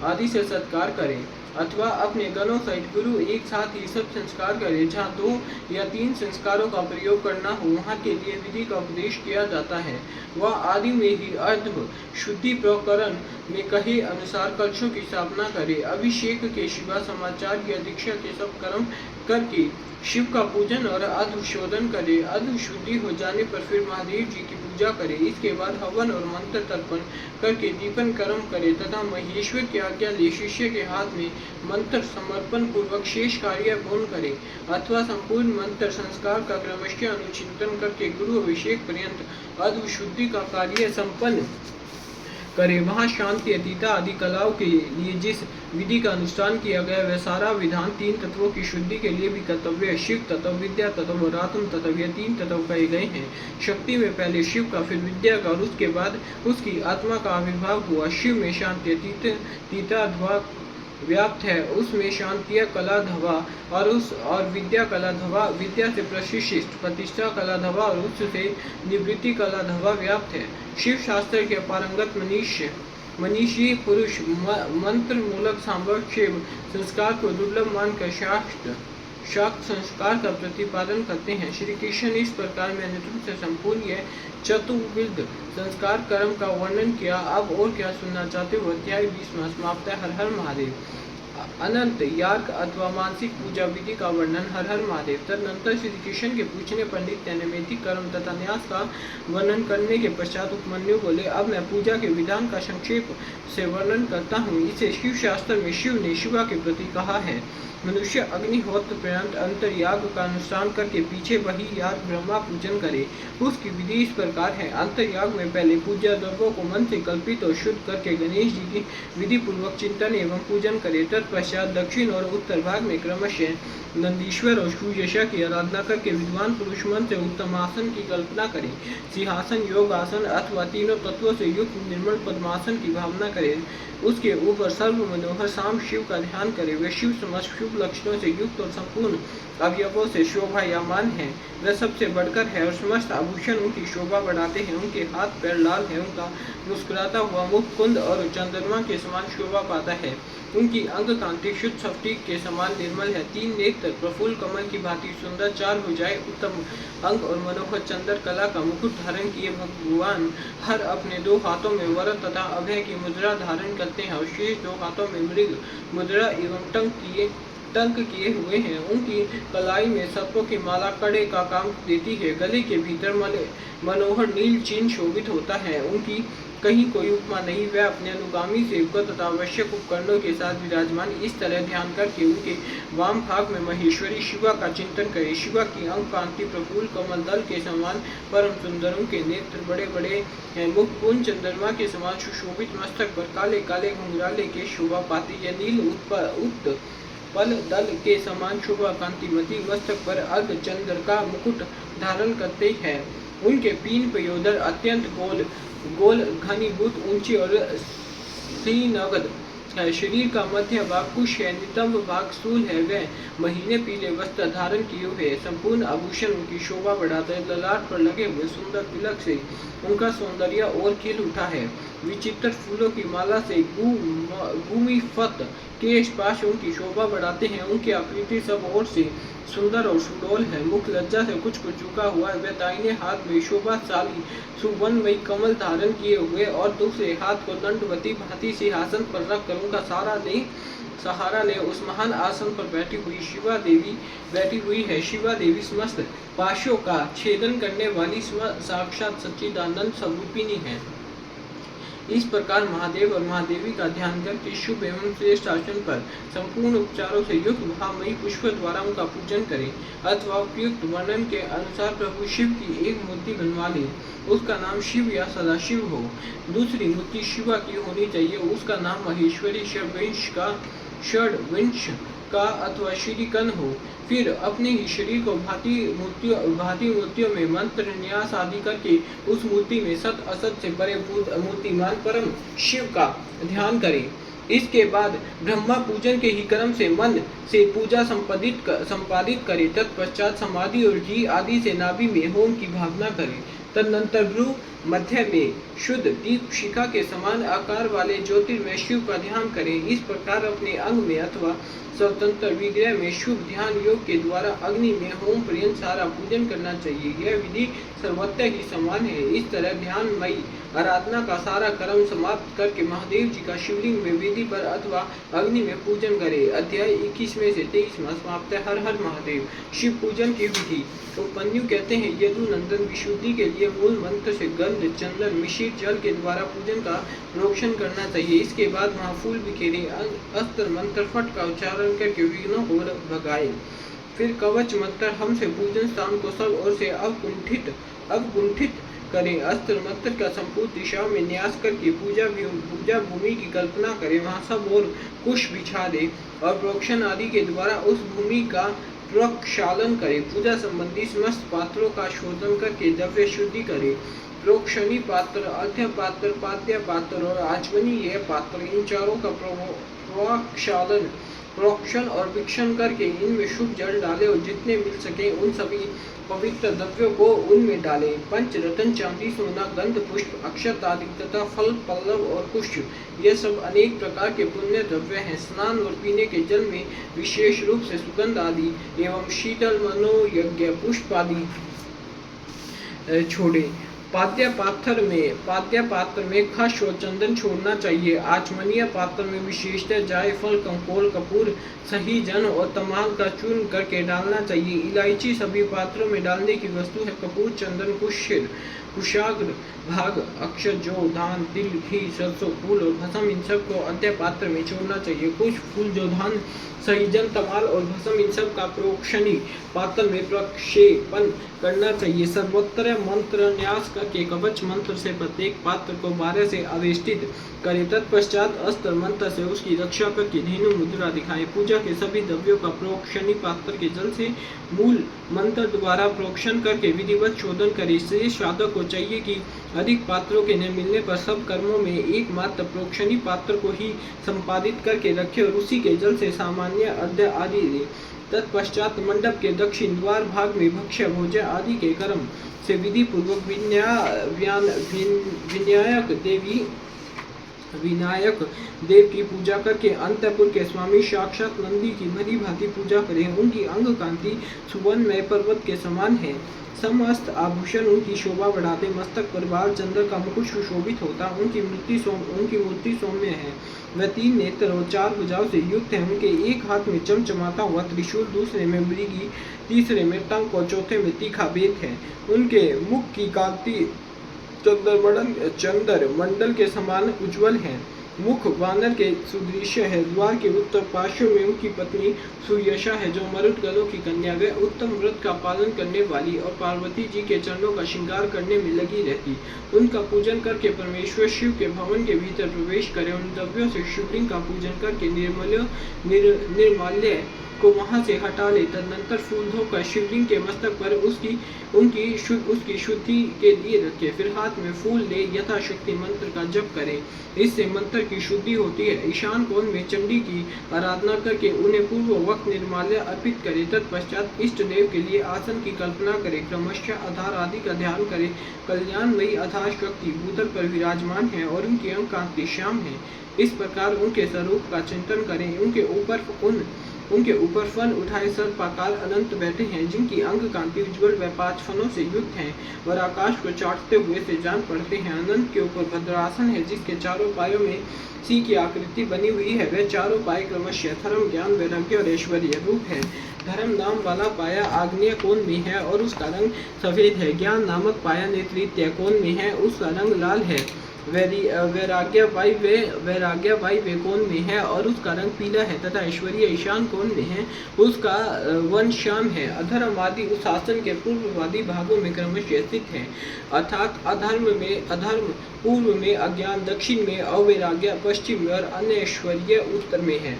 आदि से सत्कार करे, अथवा अपने गणों सहित गुरु एक साथ ही सब संस्कार करे। जहाँ 2 या 3 संस्कारों का प्रयोग करना हो, वहाँ के लिए विधि का उपदेश किया जाता है। वह आदि में ही अर्ध शुद्धि प्रकरण में कहे अनुसार कलशों की स्थापना करे। अभिषेक के शिवा समाचार या दीक्षा के सब कर्म करके शिव का पूजन और अधुशोधन करे। अधुशुद्धि हो जाने पर फिर महादेव जी की पूजा करे। इसके बाद हवन और मंत्र तर्पण करके दीपन कर्म करे तथा महेश्वर की आज्ञा ले शिष्य के हाथ में मंत्र समर्पण पूर्वक शेष कार्य पूर्ण करे, अथवा संपूर्ण मंत्र संस्कार का क्रमशः अनुचिंतन करके गुरु अभिषेक पर्यंत अधुशुद्धि का कार्य संपन्न करे। वहाँ शांति अतीता आदि कलाओं के लिए जिस विधि का अनुष्ठान किया गया वह सारा विधान 3 तत्वों की शुद्धि के लिए भी कर्तव्य है। शिव तत्व, विद्या तत्व और आत्म तत्व, यह 3 तत्व कहे गए हैं। शक्ति में पहले शिव का, फिर विद्या का और उसके बाद उसकी आत्मा का आविर्भाव हुआ। शिव में शांति अतीता अथवा व्याप्त है, उसमें शांतिया कला धवा और विद्या कला धवा, विद्या से प्रशिष्ट प्रतिष्ठा कला धवा और उससे निवृत्ति कला धवा व्याप्त है। शिव शास्त्र के पारंगत मनीषी पुरुष मंत्र मूलक सांवर्क्षेव संस्कार को दुर्लभ मानकर शाक्त संस्कार का प्रतिपादन करते हैं। श्री कृष्ण ने इस प्रकार में नेतृत्व से संपूर्ण यह चतुर्विध संस्कार कर्म का वर्णन किया। अब और क्या सुनना चाहते हो? अध्याय 20 समाप्त है। हर हर महादेव। अनंत याग अथवा मानसिक पूजा विधि का वर्णन। हर हर महादेव। तदनंतर श्री कृष्ण के पूछने पर नित्य नैमित्तिक कर्म तथा न्यास का वर्णन करने के पश्चात उपमन्यु बोले, अब मैं पूजा के विधान का संक्षेप से वर्णन करता हूँ। इसे शिव शास्त्र में शिव ने शिवा के प्रति कहा है। मनुष्य अग्निहोत्र पर्यंत अंतर्याग का अनुष्ठान करके पीछे वही याग ब्रह्मा पूजन करे। उसकी विधि इस प्रकार है। अंतर्याग में पहले पूजा द्रव्यों को मन से कल्पित और शुद्ध करके गणेश जी की विधि पूर्वक चिंतन एवं पूजन करे। तत्पश्चात दक्षिण और उत्तर भाग में क्रमशः नंदीश्वर और सूर्यशा की आराधना करके विद्वान पुरुष मन से उत्तम आसन की कल्पना करे। सिंहासन, योग आसन अथवा तीनों तत्वों से युक्त निर्मल पद्मासन की भावना करे। उसके ऊपर सर्व मनोहर शाम शिव का ध्यान करे। वे शिव समस्त शुभ लक्षणों से युक्त और संपूर्ण अवयवों से शोभायमान है। वह सबसे बढ़कर है और समस्त आभूषण उनकी शोभा बढ़ाते हैं। उनके हाथ पैर लाल है, उनका मुस्कुराता हुआ मुख कुंद और चंद्रमा के समान शोभा पाता है। उनकी अंग कांति शुद्ध स्फटिक के समान निर्मल है। 3 नेत्र प्रफुल्ल कमल की भांति सुंदर, 4 भुजाएं उत्तम अंग और मनोहर चंद्र कला का मुकुट धारण किए भगवान हर अपने 2 हाथों में वर तथा अभय की मुद्रा धारण करते हैं और शेष 2 हाथों में मृग मुद्रा एवं टंक किए हुए हैं। उनकी कलाई में सर्पों की माला कड़े का काम देती है। गले के भीतर मनोहर नील चिन्ह शोभित होता है। उनकी कहीं कोई उपमा नहीं। वह अपने अनुगामी सेवकों तथा आवश्यक उपकरणों के साथ विराजमान इस तरह ध्यान करके उनके वाम भाग में महेश्वरी शिवा का चिंतन करे। शिवा की अंग कांति प्रफुल्ल कमल दल के समान परम सुंदर, उनके नेत्र बड़े बड़े हैं। मुख पूर्ण चंद्रमा के समान सुशोभित, मस्तक पर काले काले घुंघराले के शोभा पाती है। नील उत्पल दल के समान शोभा कांतिमती, मस्तक पर अर्ध चंद्र का मुकुट धारण करते हैं। उनके पीन पयोधर अत्यंत गोल घनीभूत, ऊंची और श्रीनगद है। शरीर का मध्य भाग कुश है, नितंब भाग स्थूल है। वे महीने पीले वस्त्र धारण किए हुए, संपूर्ण आभूषण उनकी शोभा बढ़ाते हैं। ललाट पर लगे हुए सुंदर तिलक से उनका सौंदर्य और खिल उठा है। विचित्र फूलों की माला से गुमीफत केश पाश उनकी शोभा बढ़ाते हैं। उनकी आकृति सब ओर से सुंदर और सुडौल है। मुख लज्जा से कुछ झुका हुआ है। वे दाहिने हाथ में शोभाशाली सुवर्णमयी कमल धारण किए हुए और दूसरे हाथ को दंडवती भांति सिंहासन पर रखकर उनका सहारा ले उस महान आसन पर बैठी हुई है। शिवा देवी समस्त पाशों का छेदन करने वाली साक्षात सच्चिदानंद स्वरूपिणी है। इस प्रकार महादेव और महादेवी का ध्यान करके शुभ एवं श्रेष्ठ आसन पर संपूर्ण उपचारों से युक्त महामयी पुष्प द्वारा उनका पूजन करें अथवा उपयुक्त वर्णन के अनुसार प्रभु शिव की एक मूर्ति बनवा लें। उसका नाम शिव या सदाशिव हो। दूसरी मूर्ति शिवा की होनी चाहिए। उसका नाम महेश्वरी षड्विंश का अथवा श्रीकन हो। फिर अपने ही शरीर को भांति मूर्तियों में मंत्र न्यास आदि करके उस मूर्ति में सत असत से परे मूर्तिमान परम शिव का ध्यान करें। इसके बाद ब्रह्मा पूजन के ही क्रम से मन से पूजा संपादित करें। तत्पश्चात समाधि और घी आदि से नाभि में होम की भावना करें। तदनंतर भ्रू मध्य में शुद्ध दीप शिखा के समान आकार वाले ज्योतिर्मय शिव का ध्यान करें। इस प्रकार अपने अंग में अथवा स्वतंत्र विग्रह में शुभ ध्यान योग के द्वारा अग्नि में होम पर्यंत सारा पूजन करना चाहिए। यह विधि सर्वत्र ही समान है। इस तरह ध्यानमयी आराधना का सारा क्रम समाप्त करके महादेव जी का शिवलिंग में विधि पर अथवा अग्नि में पूजन करें। अध्याय 21 में से 23 समाप्त है। हर हर महादेव। शिव पूजन की विधि। उपन्यु कहते हैं यदुनंदन विशुद्धि के लिए मूल मंत्र से गंध चंदन मिश्रित जल के द्वारा पूजन का प्रोक्षण करना चाहिए। इसके बाद वहाँ फूल बिखेरे अस्त्र मंत्र फट का उच्चारण करके विघ्नों को भगाए। फिर कवच मंत्र हम से पूजन स्थान को सब ओर से अवगुंठित करें। अस्त्र मंत्र का संपूर्ण दिशा में न्यास करके पूजा भूमि की कल्पना करें। वहाँ सब और कुश बिछा दे और प्रोक्षण आदि के द्वारा उस भूमि का प्रक्षालन करें। पूजा संबंधी समस्त पात्रों का शोधन करके द्रव्य शुद्धि करें। प्रोक्षणी पात्र, अर्घ्य पात्र, पाद्य पात्र और आचमनीय पात्र, इन चारों का प्रोक्षण और वीक्षण करके इनमें शुभ जल डालें और जितने मिल सके उन सभी पवित्र द्रव्यों को उनमें डालें। पंच रत्न, चांदी, सोना, गंध, पुष्प, अक्षत आदि तथा फल, पल्लव और पुष्प, ये सब अनेक प्रकार के पुण्य द्रव्य हैं। स्नान और पीने के जल में विशेष रूप से सुगंध आदि एवं शीतल मनोयज्ञ पुष्प आदि छोड़े। पाद्य पात्र में खस और चंदन छोड़ना चाहिए। आचमनीय पात्र में विशेषतः जायफल, कंकोल, कपूर, सही जन और तमाल का चूर्ण करके डालना चाहिए। इलायची सभी पात्रों में डालने की वस्तु है। कपूर, चंदन, कुशाग्र भाग, अक्षत, जौ, धान, तिल, घी, सरसों, फूल और भस्म, इन सब को अंत्य पात्र में छोड़ना चाहिए। कुछ फूल, जो धान, सहीजन, तमाल और भस्म, इन सब का प्रोक्षणी पात्र में प्रक्षेपण करना चाहिए। सर्वत्र मंत्र न्यास करके कवच मंत्र से प्रत्येक पात्र को 12 से आवेष्टित करें। तत्पश्चात अस्त्र मंत्र से उसकी रक्षा करके धेनु मुद्रा दिखाएं। पूजा के सभी द्रव्यों का प्रोक्षणी पात्र के जल से मूल मंत्र द्वारा प्रोक्षण करके विधिवत शोधन करें। श्रेष्ठ साधक को चाहिए कि अधिक पात्रों के न मिलने पर सब कर्मों में एकमात्र प्रोक्षणी पात्र को ही संपादित करके रखे और उसी के जल से सामान्य अर्घ्य आदि दे। तत्पश्चात मंडप के दक्षिण द्वार भाग में भक्ष्य भोज्य आदि के कर्म से विधि पूर्वक विनायक देव की पूजा करके अंतपुर के स्वामी साक्षात नंदी की भली भांति पूजा करें। उनकी अंग कांति सुवर्णमय पर्वत के समान है। समस्त आभूषण उनकी शोभा बढ़ाते। मस्तक पर बाल चंद्र का मुकुट सुशोभित होता। उनकी मूर्ति सौम्य है। वह 3 नेत्र और 4 भुजाओं से युक्त है। उनके एक हाथ में चमचमाता हुआ त्रिशूल, दूसरे में मृगी, तीसरे में टंक और चौथे में तीखा बेत है। उनके मुख की कांति चंद्र मंडल के समान उज्जवल है। मुख वानर के सुदृश है। द्वार के उत्तर पार्श्व में उनकी पत्नी सुयशा है, जो मरुत गलों की कन्या। वे उत्तम व्रत का पालन करने वाली और पार्वती जी के चरणों का श्रृंगार करने में लगी रहती। उनका पूजन करके परमेश्वर शिव के भवन के भीतर प्रवेश करें। उन द्रव्यों से शिवलिंग का पूजन करके निर्माल्य को वहां से हटा ले। तदनंतर फूल धोकर शिवलिंग के मस्तक पर उसकी शुद्धि के लिए रखे। फिर हाथ में फूल ले यथाशक्ति मंत्र का जप करें। इससे मंत्र की शुद्धि होती है। ईशान कोण में चंडी की आराधना करके उन्हें पूर्व वक्त निर्माल्य अर्पित करें। तत्पश्चात इष्ट देव के लिए आसन की कल्पना करें। क्रमशः आधार आदि का ध्यान करें। कल्याणमयी आधार शक्ति भूतल पर विराजमान है और उनकी अंग कांति श्याम है। इस प्रकार उनके स्वरूप का चिंतन करें। उनके ऊपर फन उठाए सर्पाकार अनंत बैठे हैं, जिनकी अंग कांति उज्ज्वल व 5 फनों से युक्त है और आकाश को चाटते हुए से जान पड़ते हैं। अनंत के ऊपर भद्रासन है, जिसके चारों पायों में सी की आकृति बनी हुई है। वह चारों पाए क्रमशः धर्म, ज्ञान, वैराग्य और ऐश्वर्य रूप है। धर्म नाम वाला पाया आग्नेय कोण में है और उसका रंग सफेद है। ज्ञान नामक पाया नेतृत्य कोण में है, उसका रंग लाल है। वैराग्य वायव्य कोण में है और उसका रंग पीला है तथा ऐश्वर्य ईशान कोण में है, उसका वर्ण श्याम है। अधर्म आदि उस आसन के पूर्ववादी भागों में क्रमशः स्थित है, अर्थात अधर्म पूर्व में, अज्ञान दक्षिण में, अवैराग्य पश्चिम में और अन्य ऐश्वर्य उत्तर में है।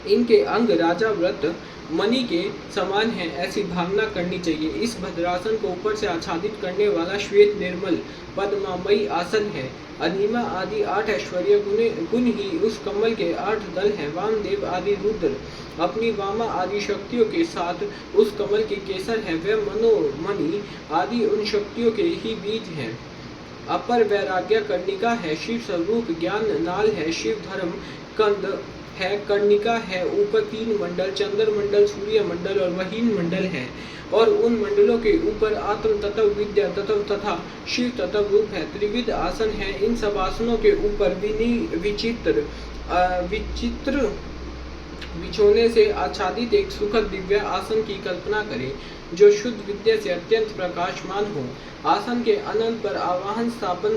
इनके अंग राजा व्रत मणि के समान है, ऐसी भावना करनी चाहिए। इस भद्रासन को ऊपर से आच्छादित करने वाला श्वेत निर्मल पद्मामयी आसन है। अनिमा आदि 8 ऐश्वर्य गुण ही उस कमल के 8 दल हैं। वामदेव आदि रुद्र अपनी वामा आदि शक्तियों के साथ उस कमल के केसर है। वह मनोमणि आदि उन शक्तियों के ही बीज है। अपर वैराग्य कर्णिका है, शिव स्वरूप ज्ञान नाल है। शिव धर्म कंद है, कर्णिका है। ऊपर 3 मंडल, चंद्र मंडल, सूर्य मंडल और वहीन मंडल है और उन मंडलों के ऊपर आत्म तत्व, विद्या तत्व तथा शिव तत्व रूप है। त्रिविध आसन है। इन सब आसनों के ऊपर विचित्र बिछोने से आच्छादित एक सुखद दिव्य आसन की कल्पना करें, जो शुद्ध विद्या से अत्यंत प्रकाशमान हो। आसन के अनंत पर आवाहन, स्थापन,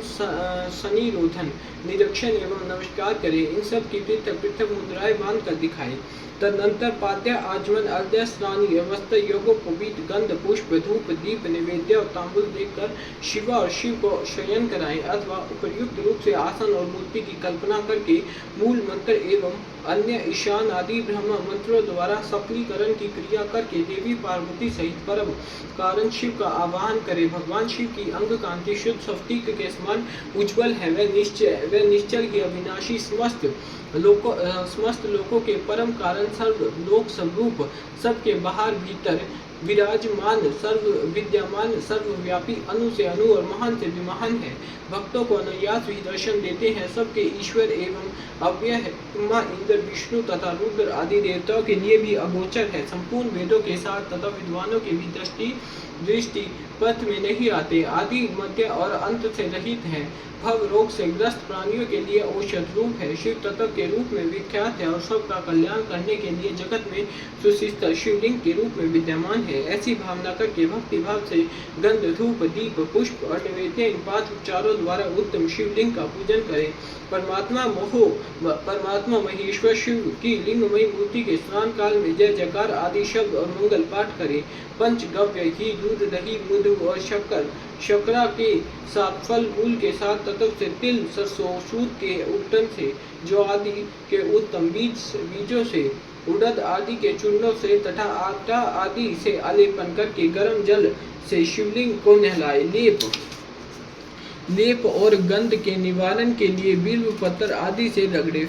सनिरोधन, निरीक्षण एवं नमस्कार करें। इन सब की पृथक पृथक मुद्राएं बांध कर दिखाएं। तदनंतर पाद्य, आचमन, अर्घ्य, स्नान, वस्त्र, योगोपवीत, गंध, पुष्प, धूप, दीप, निवेद्य और तांबूल देकर शिवा और शिव को शयन कराएं अथवा उपयुक्त रूप से आसन और मूर्ति की कल्पना करके मूल मंत्र एवं अन्य ईशान आदि ब्रह्म मंत्रों द्वारा सफलीकरण की क्रिया करके देवी पार्वती सहित परम कारण शिव का आवाहन करें। भगवान शिव की अंग कांति शुद्ध स्फटिक के समान उज्ज्वल है। वह निश्चल ही अविनाशी समस्त लोकों के परम कारण सर्व लोक स्वरूप, सबके बाहर भीतर विराजमान, सर्व विद्यमान, सर्वव्यापी, अणु से अणु और महान से भी महान है। भक्तों को अनायास ही दर्शन देते हैं। सबके ईश्वर एवं अव्यय है। ब्रह्मा, इंद्र, विष्णु तथा रुद्र आदि देवताओं के लिए भी अगोचर है। संपूर्ण वेदों के साथ तथा विद्वानों के भी दृष्टि पथ में नहीं आते। आदि, मध्य और अंत से रहित है। भव रोग से ग्रस्त प्राणियों के लिए औषध रूप है। शिव तत्व के रूप में विख्यात है और सबका कल्याण करने के लिए जगत में सुशिष्ट शिवलिंग के रूप में विद्यमान है। ऐसी भावना करके भक्ति भाव से गंध, धूप, दीप, पुष्प और नैवेद्य इन 5 उपचारों द्वारा उत्तम शिवलिंग का पूजन करें। परमात्मा महेश्वर शिव की लिंगमयी मूर्ति के स्नान काल में जय जयकार आदि शब्द और मंगल पाठ करें। पंचगव्य घी, दूध, दही, मधु और शर्करा के साथ फल मूल के साथ तत्व से तिल, सरसों, सूत के उपटन से, जौ आदि के उत्तम बीजों से, उड़द आदि के चूर्णों से तथा आटा आदि से आलेपन करके गर्म जल से शिवलिंग को नहलाए। लेप और गंध के निवारण के लिए बिल्व पत्र आदि से रगड़े।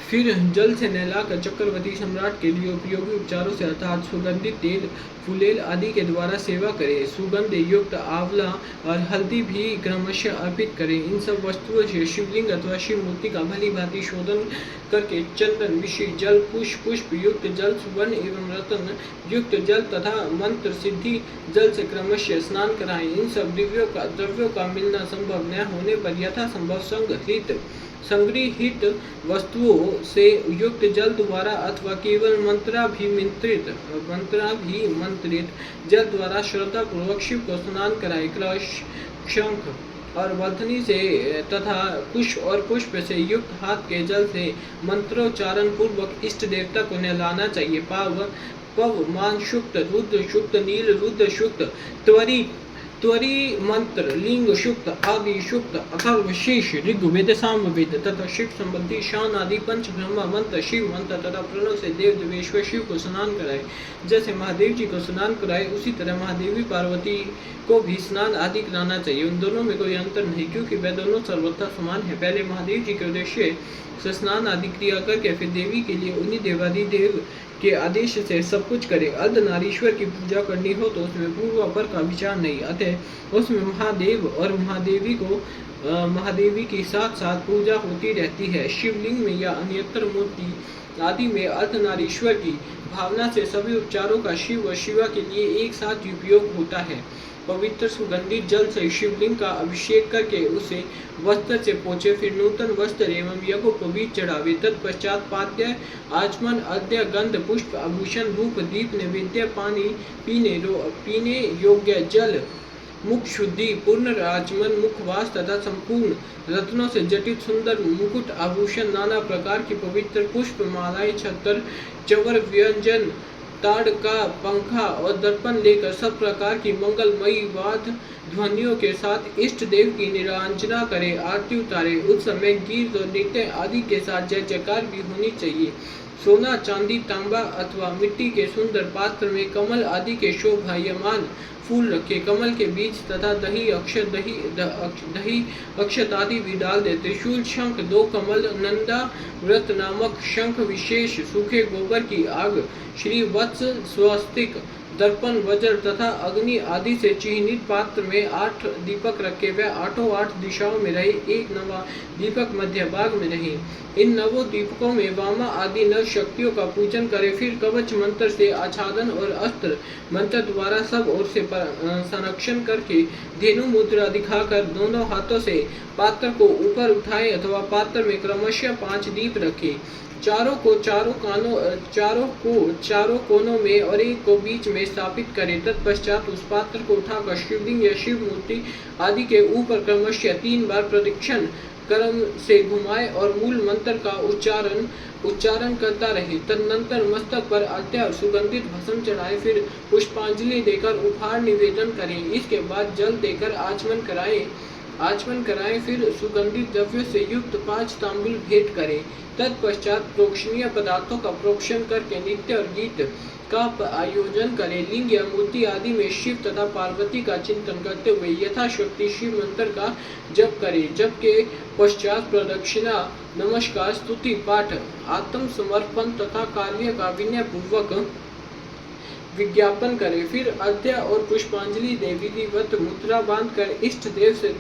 फिर जल से नहलाकर चक्रवर्ती सम्राट के लिए उपयोगी उपचारों से अर्थात सुगंधित तेल, फुलेल आदि के द्वारा सेवा करें। सुगंध युक्त आंवला और हल्दी भी क्रमशः अर्पित करें। इन सब वस्तुओं से शिवलिंग अथवा शिव मूर्ति का भली भांति शोधन करके चंदन, विशेष जल, पुष्प युक्त जल, सुवर्ण एवं रत्न युक्त जल तथा मंत्र सिद्धि जल से क्रमशः स्नान कराएं। इन सब द्रव्यों का मिलना संभव न होने पर यथा संभव संग्रहित वस्तुओं से युक्त जल द्वारा अथवा केवल मंत्राभिमंत्रित जल द्वारा श्रद्धा पूर्वक शिव को स्नान कराए। कलश, शंख और वर्धनी से तथा कुश और पुष्प से युक्त हाथ के जल से मंत्रोच्चारण पूर्वक इष्ट देवता को नहलाना चाहिए। पवमान शुक्त, रुद्र शुक्त, नील रुद्र शुक्त, त्वरी त्वरी मंत्र, लिंग सूक्त, आदि सूक्त, अथर्व शीर्ष, ऋग्वेद, सामवेद तथा शिव संबंधी शान आदि पंच ब्रह्मा मंत्र, शिव मंत्र तथा प्रणव से देव देवेश्वर शिव को स्नान कराए। जैसे महादेव जी को स्नान कराए उसी तरह महादेवी पार्वती को भी स्नान आदि कराना चाहिए। उन दोनों में कोई अंतर नहीं, क्योंकि वे दोनों सर्वथा समान है। पहले महादेव जी के उद्देश्य से स्नान आदि क्रिया करके फिर देवी के लिए उन्हीं देवादिदेव के आदेश से सब कुछ करे। अर्धनारीश्वर की पूजा करनी हो तो उसमें पूर्वापर का विचार नहीं, अतः उसमें महादेव और महादेवी की साथ साथ पूजा होती रहती है। शिवलिंग में या अन्यत्र मूर्ति आदि में अर्धनारीश्वर की भावना से सभी उपचारों का शिव और शिवा के लिए एक साथ उपयोग होता है। पवित्र सुगंधित जल से शिवलिंग का अभिषेक करके उसे वस्त्र से पोछे, फिर नूतन वस्त्र एवं यज्ञोपवीत चढ़ावे। तत्पश्चात पाद्य, आचमन, अर्घ्य, गंध, पुष्प, आभूषण, धूप, दीप, नैवेद्य, पानी, पीने योग्य जल, मुख शुद्धि, पूर्ण आचमन, मुखवास तथा संपूर्ण रत्नों से जटित सुंदर मुकुट, आभूषण, नाना प्रकार की पवित्र पुष्प मालाएं, छत्र, चवर, व्यंजन, ताड़ का पंखा और दर्पण लेकर सब प्रकार की मंगलमयी वाद ध्वनियों के साथ इष्ट देव की निरांजना करे, आरती उतारे। उस समय गीत और नृत्य आदि के साथ जय जयकार भी होनी चाहिए। सोना, चांदी, तांबा अथवा मिट्टी के सुंदर पात्र में कमल आदि के शोभायमान फूल रखे। कमल के बीज तथा दही अक्षत आदि भी डाल दे। त्रिशूल, शंख, 2 कमल, नंदा व्रत नामक शंख विशेष, सूखे गोबर की आग, श्री वत्स, स्वस्तिक, दर्पण, वज्र तथा अग्नि आदि से चिन्हित पात्र में 8 दीपक रखे। वे 8 दिशाओं में रहे, एक नवा दीपक मध्य भाग में रहे। इन नवों दीपकों में वामा आदि नव शक्तियों का पूजन करे। फिर कवच मंत्र से आच्छादन और अस्त्र मंत्र द्वारा सब ओर से संरक्षण करके धेनु मुद्रा दिखाकर दोनों हाथों से पात्र को ऊपर उठाए अथवा पात्र में क्रमशः 5 दीप रखे। चारों को चारों कोनों में और एक को बीच में स्थापित करें। तत्पश्चात उस पात्र को उठाकर शिवलिंग या शिव मूर्ति आदि के ऊपर क्रमशः 3 बार प्रदक्षिण क्रम से घुमाए और मूल मंत्र का उच्चारण करता रहे। तदनंतर मस्तक पर अर्घ्य और सुगंधित भस्म चढ़ाए, फिर पुष्पांजलि देकर उपहार निवेदन करें। इसके बाद जल देकर आचमन कराएं, फिर सुगंधित द्रव्य से युक्त 5 तांबुल भेंट करें। तत्पश्चात प्रोक्षणीय पदार्थों का प्रोक्षण करके नृत्य और गीत का आयोजन करें। लिंग या मूर्ति आदि में शिव तथा पार्वती का चिंतन करते हुए यथाशक्ति शिव मंत्र का जप करें। जप के पश्चात प्रदक्षिणा, नमस्कार, स्तुति पाठ, आत्म समर्पण तथा कार्य का विनय पूर्वक विज्ञापन करें। फिर अर्घ्य और पुष्पांजलि दे। विधिवत मुद्रा बांधकर इष्ट देव से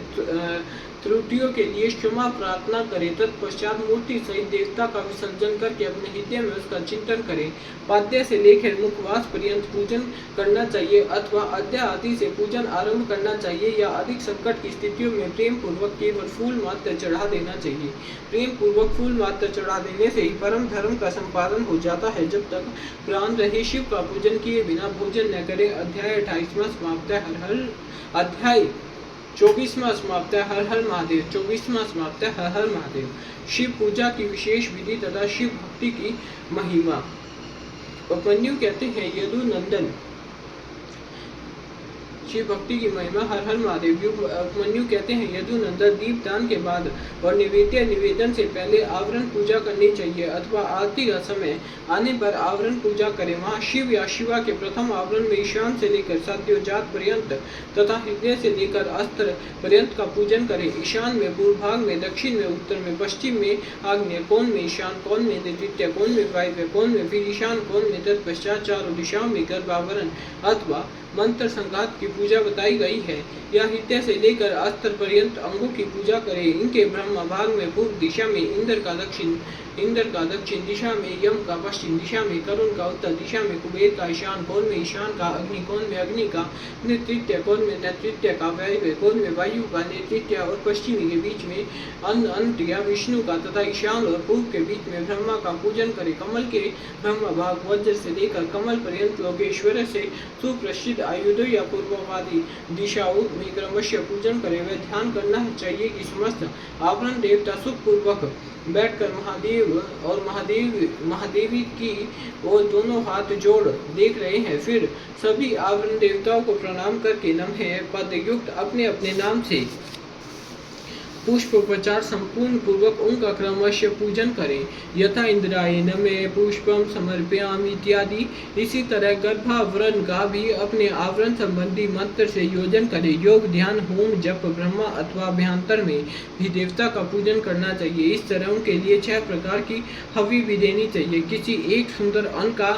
त्रुटियों के लिए क्षमा प्रार्थना करें। तत्पश्चात मूर्ति सहित देवता का विसर्जन करके अपने हृदय में उसका चिंतन करें। पाद्य से लेकर मुखवास पर्यंत पूजन करना चाहिए अथवा अर्घ्य आदि से पूजन आरंभ करना चाहिए, या अधिक संकट की स्थितियों में प्रेम पूर्वक केवल फूल मात्र चढ़ा देना चाहिए। प्रेम पूर्वक फूल मात्र चढ़ा देने से ही परम धर्म का संपादन हो जाता है। जब तक प्राण रहे शिव का पूजन किए बिना भोजन न करे। अध्याय 28वां समाप्त है। अध्याय 24वां समाप्त है। हर हर महादेव। 24वां समाप्त है। हर हर महादेव। शिव पूजा की विशेष विधि तथा शिव भक्ति की महिमा। उपमन्यु कहते हैं यदु नंदन। शिव भक्ति की महिमा। हर हर महादेव। उपमन्यु कहते हैं यदु नंदन, दीप दान के बाद और निवेदन से पहले आवरण पूजा करनी चाहिए अथवा आरती का समय आने पर आवरण पूजा करें। वहाँ शिव या शिवा के प्रथम आवरण में ईशान से लेकर सद्योजात पर्यंत तथा हृदय से लेकर अस्त्र पर्यंत का पूजन करें। ईशान में पूर्व भाग में, दक्षिण में, उत्तर में, पश्चिम में, आग्नेय कोण में, ईशान कोण में, द्वितीय कोण में, वायव्य कोण में, फिर ईशान कोण में। तत्पश्चात चारों दिशाओं में गर्भावरण अथवा मंत्र संघात की पूजा बताई गई है। यह हृदय से लेकर अस्त्र पर्यंत अंगों की पूजा करें। इनके ब्रह्म भाग में पूर्व दिशा में इंद्र का दक्षिण दिशा में, यम का पश्चिम दिशा में, करुण का उत्तर दिशा में, कुबेर का ईशान कोण में, ईशान का अग्नि कोण में, अग्नि का नेतृत्व कोण में, नेतृत्व का वायव्य कोण में, वायु का नेतृत्व और पश्चिमी के बीच में, अंत या विष्णु का तथा ईशान और पूर्व के बीच में ब्रह्मा का पूजन करें। कमल के ब्रह्म भाग वज्र से लेकर कमल पर्यंत लोकेश्वर से सुप्रसिद्ध आयुधों या पूर्ववादी दिशाओं में क्रमशः पूजन करें। वह ध्यान करना चाहिए कि समस्त आवरण देवता सुख पूर्वक बैठकर महादेव और महादेवी की ओर दोनों हाथ जोड़ देख रहे हैं। फिर सभी आवरण देवताओं को प्रणाम करके नमः पद युक्त अपने अपने नाम से पुष्पोपचार संपूर्ण पूर्वक उनका क्रमशः पूजन करें। यथा इंद्राय नमः पुष्पम समर्पयामि इत्यादि। इसी तरह गर्भावरण का भी अपने आवरण संबंधी मंत्र से योजन करें। योग, ध्यान, होम, जप, ब्रह्मा अथवा अभ्यंतर में भी देवता का पूजन करना चाहिए। इस तरह उनके लिए 6 प्रकार की हवि भी देनी चाहिए। किसी एक सुंदर अन्न का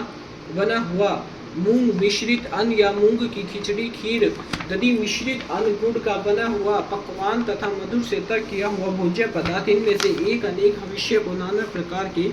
बना हुआ मूंग मिश्रित अन्न या मूंग की खिचड़ी, खीर, दधि मिश्रित अन्न, गुड़ का बना हुआ पकवान तथा मधुर से तर किया हुआ भोज्य पदार्थ, इनमें से एक अनेक हविष्य को नाना प्रकार के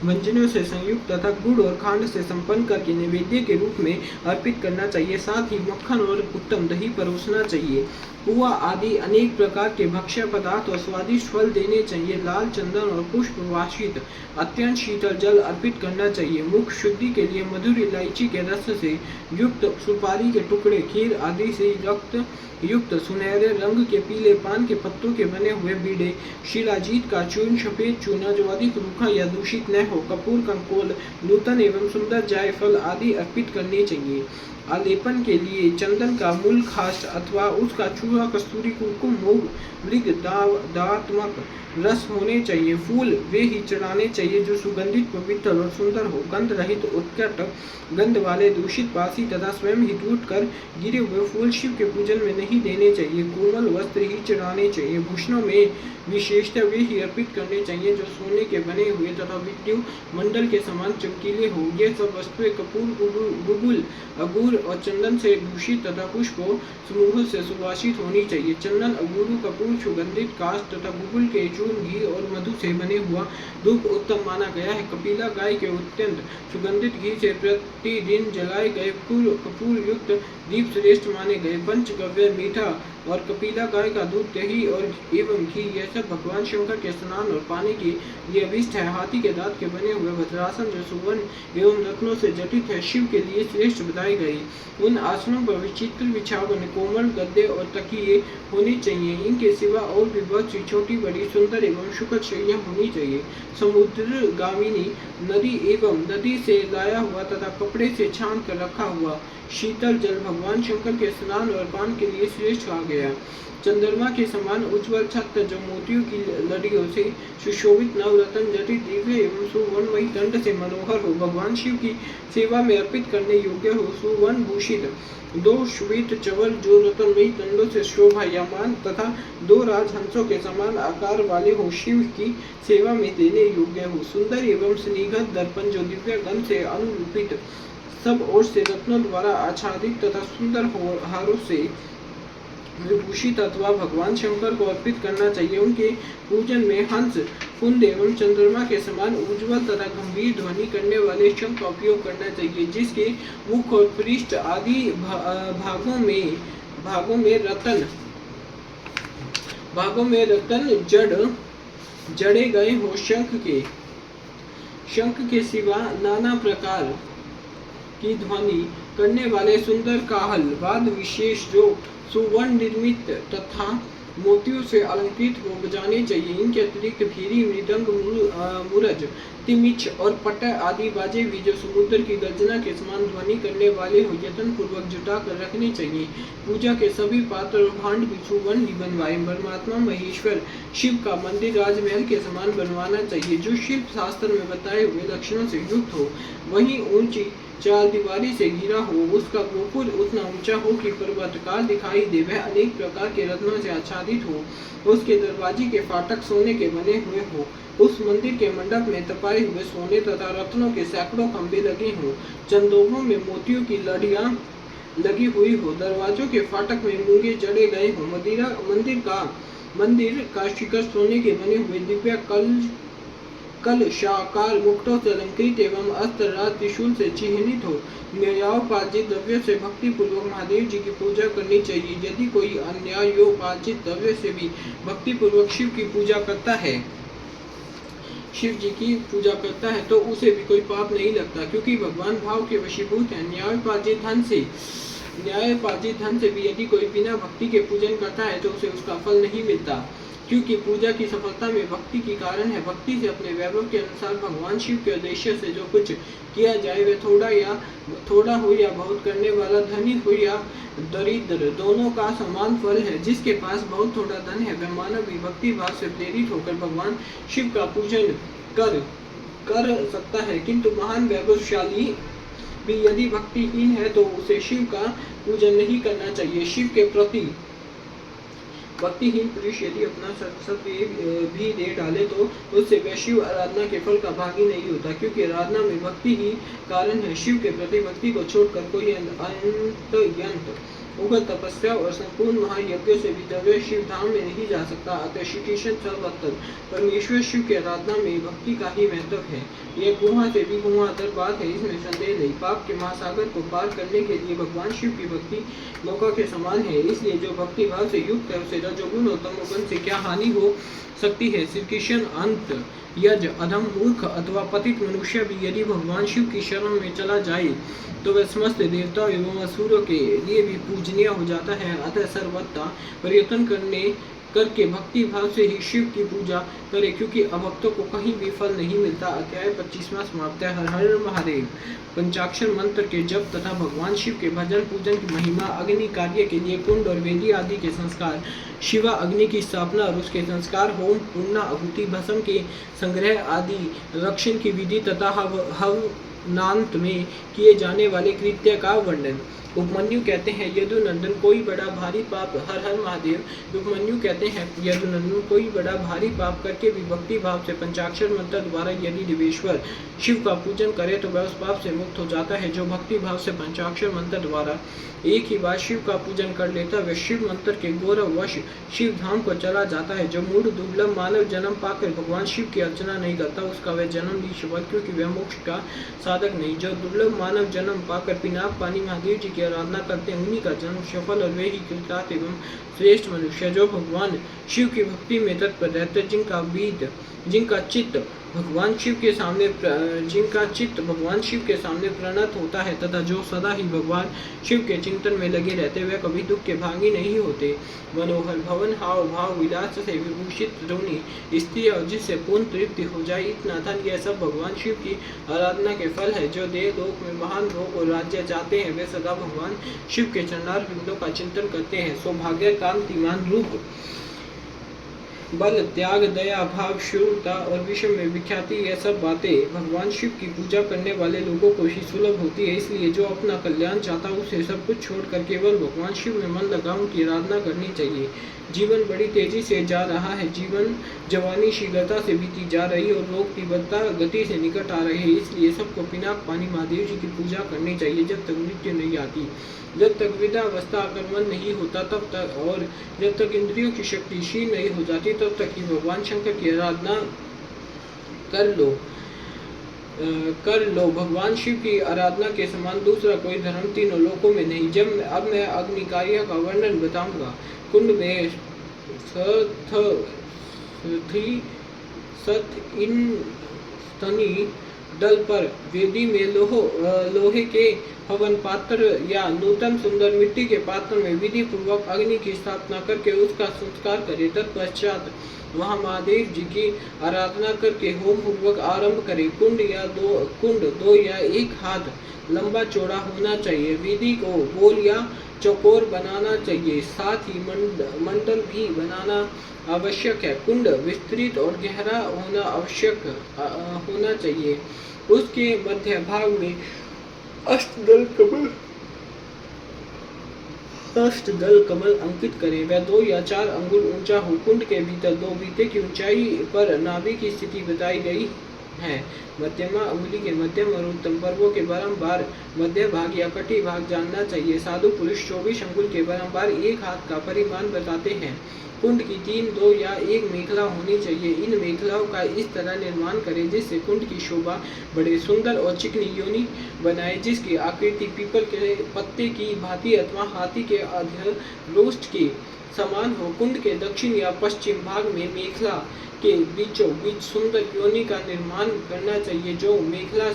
व्यंजनों से संयुक्त तथा गुड़ और खांड से संपन्न करके नैवेद्य के रूप में अर्पित करना चाहिए। साथ ही मक्खन और उत्तम दही परोसना चाहिए। पुआ आदि अनेक प्रकार के भक्ष्य पदार्थ और स्वादिष्ट फल देने चाहिए। लाल चंदन और पुष्प वासित अत्यंत शीतल जल अर्पित करना चाहिए। मुख शुद्धि के लिए मधुर इलायची के रस से युक्त सुपारी के टुकड़े, खीर आदि से रक्त युक्त सुनहरे रंग के पीले पान के पत्तों के बने हुए बीड़े, शिलाजीत का चूर्ण, सफेद चूना जो अधिक रूखा या दूषित न हो, कपूर, कंकोल, नूतन एवं सुंदर जायफल आदि अर्पित करने चाहिए। आलेपन के लिए चंदन का मूल खास्ट अथवा उसका चूहा, कस्तूरी, कुमकुम, मोग, मृग, दावात्मक रस होने चाहिए। फूल वे ही चढ़ाने चाहिए जो सुगंधित, पवित्र और सुंदर हो। गंध रहित, उत्कट गंध वाले, दूषित, बासी तथा स्वयं ही टूट कर गिरे हुए फूल शिव के पूजन में नहीं देने चाहिए। कोमल वस्त्र ही चढ़ाने चाहिए। भूषणों में विशेषतः वे ही अर्पित करने चाहिए जो सोने के बने हुए तथा विद्युत मंडल के समान चमकीले हो। ये सब वस्तुएं कपूर, गुगुल, अगूर और चंदन से भूषित तथा पुष्पों समूह से सुवासित होनी चाहिए। चंदन, अगूर, कपूर, सुगंधित काष्ठ तथा गुगुल के चूर्ण, घी और मधु से बने हुआ धूप उत्तम माना गया है। कपिला गाय के अत्यंत सुगंधित घी से प्रतिदिन जलाए गए कपूर युक्त दीप श्रेष्ठ माने गए। पंचगव्य, मीठा और कपिला गाय का दूध, दही और एवं घी, यह सब भगवान शंकर के स्नान और पानी की ये अभिष्ट है। हाथी के दांत के बने हुए भद्रासन जो सुवर्ण एवं रत्नों से जटित है, शिव के लिए श्रेष्ठ बताए गए। उन आसनों पर विचित्र बिछावन, कोमल गद्दे और तकिए होनी चाहिए। इनके सिवा और भी बहुत सी छोटी बड़ी सुंदर एवं सुखद शैया होनी चाहिए। समुद्र गामिनी नदी एवं नदी से लाया हुआ तथा कपड़े से छान कर रखा हुआ शीतल जल भगवान शंकर के स्नान और पान के लिए श्रेष्ठ आ गया। चंद्रमा के समान उज्ज्वल छत्र जो मोतियों की लड़ियों से सुशोभित नवरत्न जटित दिव्य एवं सुवर्णमयी दंड से मनोहर हो, भगवान शिव की सेवा में अर्पित करने योग्य हो। सुवर्ण भूषित 2 श्वेत चवर जो रत्नमयी दंडों से शोभायमान तथा 2 राजहंसों के समान आकार वाले हो, शिव की सेवा में देने योग्य हो। सुंदर एवं स्निग्ध दर्पण जो दिव्य गंध से अनुरूपित, सब ओर से रत्नों द्वारा आच्छादित तथा सुंदर हारों से विभूषित अथवा भगवान शंकर को अर्पित करना चाहिए। उनके पूजन में हंस, कुंड एवं चंद्रमा के समान उज्ज्वल तथा गंभीर ध्वनि करने वाले शंख का उपयोग करना चाहिए, जिसके मुख और पृष्ठ आदि भागों में रतन जड़े गए हो। शंख के सिवा नाना प्रकार की ध्वनि करने वाले सुंदर काहल वाद विशेष जो सुवर्ण निर्मित तथा मोतियों से अलंकृत हो बजाने चाहिए। इनके अतिरिक्त भीरी, मृदंग, मुरज, तिमिच और पट आदि बाजे भी जो समुद्र की गर्जना के समान ध्वनि करने वाले हो यत्न पूर्वक जुटा कर रखने चाहिए। पूजा के सभी पात्र और भांड भी सुवर्ण ही बनवाए। परमात्मा महेश्वर शिव का मंदिर राजमहल के समान बनवाना चाहिए जो शिल्प शास्त्र में बताए हुए लक्षणों से युक्त हो। वहीं ऊंची 4 दीवारी से घिरा हो, उसका गोपुर उतना ऊंचा हो कि पर्वतकार दिखाई दे, वह अनेक प्रकार के रत्नों से आच्छादित हो, उसके दरवाजे के फाटक सोने के बने हुए हो, उस मंदिर के मंडप में तपाए हुए सोने तथा रत्नों के सैकड़ों खंभे लगे हों, चंदोहों में मोतियों की लड़ियां लगी हुई हो, दरवाजों के फाटक में मूंगे जड़े गए हों, मंदिर का शिखर सोने के बने हुए दिव्य कलशाकार मुकुटों से अलंकृत एवं अस्त्र राज त्रिशूल से चिन्हित हो। न्यायोपार्जित द्रव्य से भक्ति पूर्वक महादेव जी की पूजा करनी चाहिए। यदि कोई अन्यायोपार्जित द्रव्य से भी भक्ति पूर्वक शिव की पूजा करता है तो उसे भी कोई पाप नहीं लगता, क्योंकि भगवान भाव के वशीभूत है। न्यायोपार्जित धन से भी यदि कोई बिना भक्ति के पूजन करता है तो उसे उसका फल नहीं मिलता। क्योंकि पूजा की सफलता में भक्ति की कारण है। भक्ति से अपने वैभव के अनुसार भगवान शिव के उद्देश्य से जो कुछ किया जाए, वह थोड़ा हो या बहुत करने वाला, धनी हो या दरिद्र, दोनों का समान फल है। जिसके पास बहुत थोड़ा धन है, वह मानव भी भक्ति भाव से प्रेरित होकर भगवान शिव का पूजन कर सकता है, किंतु महान वैभवशाली भी यदि भक्तिहीन है तो उसे शिव का पूजन नहीं करना चाहिए। शिव के प्रति भक्तिहीन पुरुष यदि अपना सर्वस्व भी दे डाले तो उससे वह शिव आराधना के फल का भागी नहीं होता, क्योंकि आराधना में भक्ति ही कारण है। शिव के प्रति भक्ति को छोड़कर कोई अंतयंत उग्र तपस्या और संपूर्ण महायज्ञों से भी दिव्य शिव धाम में नहीं जा सकता। अतः श्री कृष्ण सर्वत्र परमेश्वर शिव की आराधना में भक्ति का ही महत्व है। यह गुहा से भी गुहातर बात है, इसमें संदेह नहीं। पाप के महासागर को पार करने के लिए भगवान शिव की भक्ति नौका के समान है। इसलिए जो भक्ति भाव से युक्त है उसे रजोगुण और तमोगुण से क्या हानि हो सकती है। श्री कृष्ण अंत यज अधम मूर्ख अथवा पतित मनुष्य भी यदि भगवान शिव की शरण में चला जाए तो वह समस्त देवताओं एवं असुरों के लिए भी पूजनीय हो जाता है। अतः सर्वथा प्रयत्न करके भक्ति भाव से ही शिव की पूजा करे, क्योंकि अभक्तों को कहीं भी फल नहीं मिलता। अध्याय 25वां समाप्त है। हर हर महादेव। पंचाक्षर मंत्र के जप तथा भगवान शिव के भजन पूजन की महिमा, अग्नि कार्य के लिए कुंड और वेदी आदि के संस्कार, शिवा अग्नि की स्थापना और उसके संस्कार, होम पूर्णा आहुति भस्म के संग्रह आदि, रक्षण की विधि तथा हवनांत में किए जाने वाले कृत्य का वर्णन। उपमन्यु कहते हैं यदुनंदन कोई बड़ा भारी पाप, हर हर महादेव। उपमन्यु कहते हैं यदुनंदन कोई बड़ा भारी पाप करके भी भक्ति भाव से पंचाक्षर मंत्र द्वारा यदि देवेश्वर शिव का पूजन करे तो वह उस पाप से मुक्त हो जाता है। जो भक्ति भाव से पंचाक्षर मंत्र द्वारा एक ही बार शिव का पूजन कर लेता वह शिव मंत्र के गौरववश शिव धाम को चला जाता है। जो मूढ़ दुर्लभ मानव जन्म पाकर भगवान शिव की अर्चना नहीं करता उसका वह जन्म भी सफल, क्योंकि वह मोक्ष का साधक नहीं। जो दुर्लभ मानव जन्म पाकर पिनाक पानी महादेव जी की आराधना करते हैं उन्हीं का जन्म सफल और वे ही कृतार्थ एवं श्रेष्ठ मनुष्य। जो भगवान शिव की भक्ति में तत्पर रहते जिनका चित्त भगवान शिव के सामने प्रणत होता है तथा जो सदा ही भगवान शिव के चिंतन में लगे रहते वे कभी दुख के भागी नहीं होते। मनोहर भवन हाव भाव विलास से विभूषित रोनी स्त्री और जिससे पूर्ण तृप्ति हो जाए इतना धन, यह सब भगवान शिव की आराधना के फल है। जो देह लोक में महान भोग और राज्य चाहते हैं वे सदा भगवान शिव के चरणार बिंदों का चिंतन करते हैं। सौभाग्य कांतिमान रूप बल त्याग दया भाव शूरता और विश्व में विख्याति, यह सब बातें भगवान शिव की पूजा करने वाले लोगों को ही सुलभ होती है। इसलिए जो अपना कल्याण चाहता उसे सब कुछ छोड़कर केवल भगवान शिव में मन लगा उनकी आराधना करनी चाहिए। जीवन बड़ी तेजी से जा रहा है, जीवन जवानी शीघ्रता से बीती जा रही और लोग तीव्रता गति से निकट आ रहे हैं। इसलिए सबको पिनाक पानी महादेव जी की पूजा करनी चाहिए जब तक मृत्यु नहीं आती, जब तक वृद्धावस्था आक्रमण नहीं होता तब तक, और जब तक इंद्रियों की शक्ति क्षीण नहीं हो जाती तब तक ही भगवान शंकर की आराधना कर लो। भगवान शिव की आराधना के समान दूसरा कोई धर्म तीनों लोकों में नहीं। अब मैं अग्नि कार्य का वर्णन बताऊंगा। कुंड में स्तनी दल पर, वेदी में लोहे के हवन पात्र या नूतन सुंदर मिट्टी के पात्र में विधि पूर्वक अग्नि की स्थापना करके उसका संस्कार करे। तत्पश्चात वहाँ महादेव जी की आराधना करके होम पूर्वक आरंभ करे। कुंड दो या एक हाथ लंबा चौड़ा होना चाहिए। विधि को गोल या चौकोर बनाना चाहिए, साथ ही मंडल भी बनाना आवश्यक है। कुंड विस्तृत और गहरा होना आवश्यक होना चाहिए। उसके मध्य भाग में अष्टदल कमल अंकित करें। वह 2 या 4 अंगुल ऊंचा हो। कुंड के भीतर 2 बीते की ऊंचाई पर नाभि की स्थिति बताई गई है। मध्यमा अंगुली के मध्यम और उत्तम पर्वों के बारंबार मध्य भाग या कटी भाग जानना चाहिए। साधु पुरुष 24 अंगुल के बारंबार एक हाथ का परिमाण बताते हैं। कुंड की 3, 2 या 1 मेखला होनी चाहिए। इन मेखलाओं का इस तरह निर्माण करें जिससे कुंड की शोभा बड़े सुंदर और चिकनी योनि बनाए, जिसकी आकृति पीपल के पत्ते की भांति अथवा हाथी के अधरोष्ट के समान हो। कुंड के दक्षिण या पश्चिम भाग में मेखला के बीचों बीच सुंदर योनि का निर्माण करना चाहिए, जो मेखला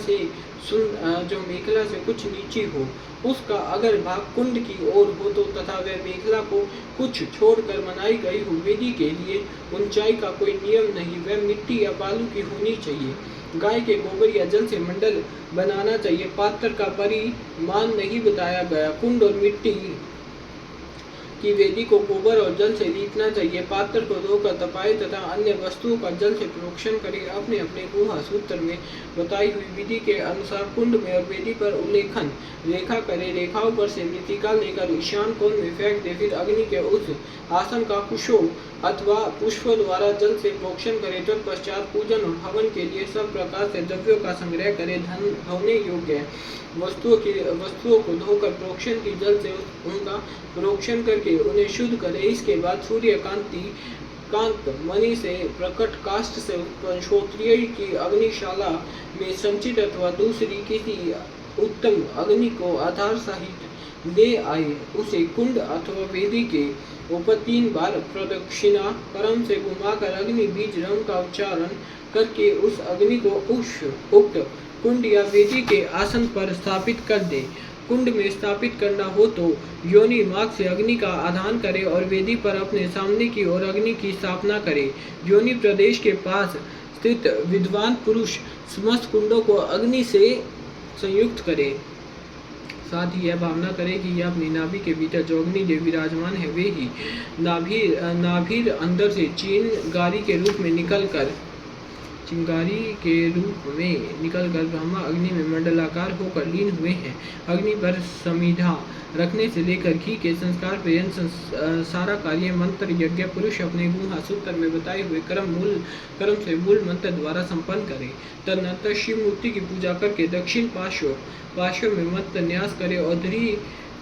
से कुछ नीची हो। उसका अगर भाग कुंड की ओर हो तो तथा वह मेखला को कुछ छोड़कर बनाई गई हो। वेदी के लिए ऊंचाई का कोई नियम नहीं, वह मिट्टी या बालू की होनी चाहिए। गाय के गोबर या जल से मंडल बनाना चाहिए। पात्र का परिमाण नहीं बताया गया। कुंड और मिट्टी की वेदी को गोबर और जल से लीपना चाहिए। पात्र को धोकर तपाए तथा अन्य वस्तुओं का जल से प्रोक्षण करे। अपने अपने गुहा सूत्र में बताई हुई विधि के अनुसार कुंड में और वेदी पर उल्लेखन रेखा करे। रेखाओं पर से मृतिका लेकर ईशान कोण में फेंक दे। फिर अग्नि के उस आसन का कुशों अथवा पुष्पों द्वारा जल से प्रोक्षण करे। तत्पश्चात पूजन और हवन के लिए सब प्रकार से द्रव्यों का संग्रह करे। धोने योग्य वस्तुओं को धोकर प्रोक्षण की जल से उनका प्रोक्षण करके उन्हें शुद्ध करे। इसके बाद कांत मणि से प्रकट काष्ठ से उत्पन्न श्रोत्रिय की अग्निशाला में संचित अथवा दूसरी किसी उत्तम अग्नि को आधार सहित ले आए। उसे कुंड अथवा वेदी के ऊपर 3 बार प्रदक्षिणा क्रम से घुमाकर अग्नि बीज रंग का उच्चारण करके उस अग्नि को उक्त कुंड या वेदी के आसन पर स्थापित कर दे। कुंड में स्थापित करना हो तो योनि मार्ग से अग्नि का आधान करे और वेदी पर अपने सामने की ओर अग्नि की स्थापना करे। योनि प्रदेश के पास स्थित विद्वान पुरुष समस्त कुंडों को अग्नि से संयुक्त करे। साथ ही यह भावना करे कि यह अपनी नाभि के भीतर जो अग्नि देव विराजमान है वे ही नाभि अंदर से चिंगारी के रूप में निकलकर ब्रह्मा अग्नि में मंडलाकार होकर लीन हुए हैं। अग्नि पर समिधा रखने से लेकर घी के संस्कार पर्यंत सारा कार्य मंत्र यज्ञ पुरुष अपने गुहा सूत्र में बताए हुए क्रम से मूल मंत्र द्वारा संपन्न करे। तदनंतर शिव मूर्ति की पूजा करके दक्षिण पार्श्व में मंत्र न्यास करे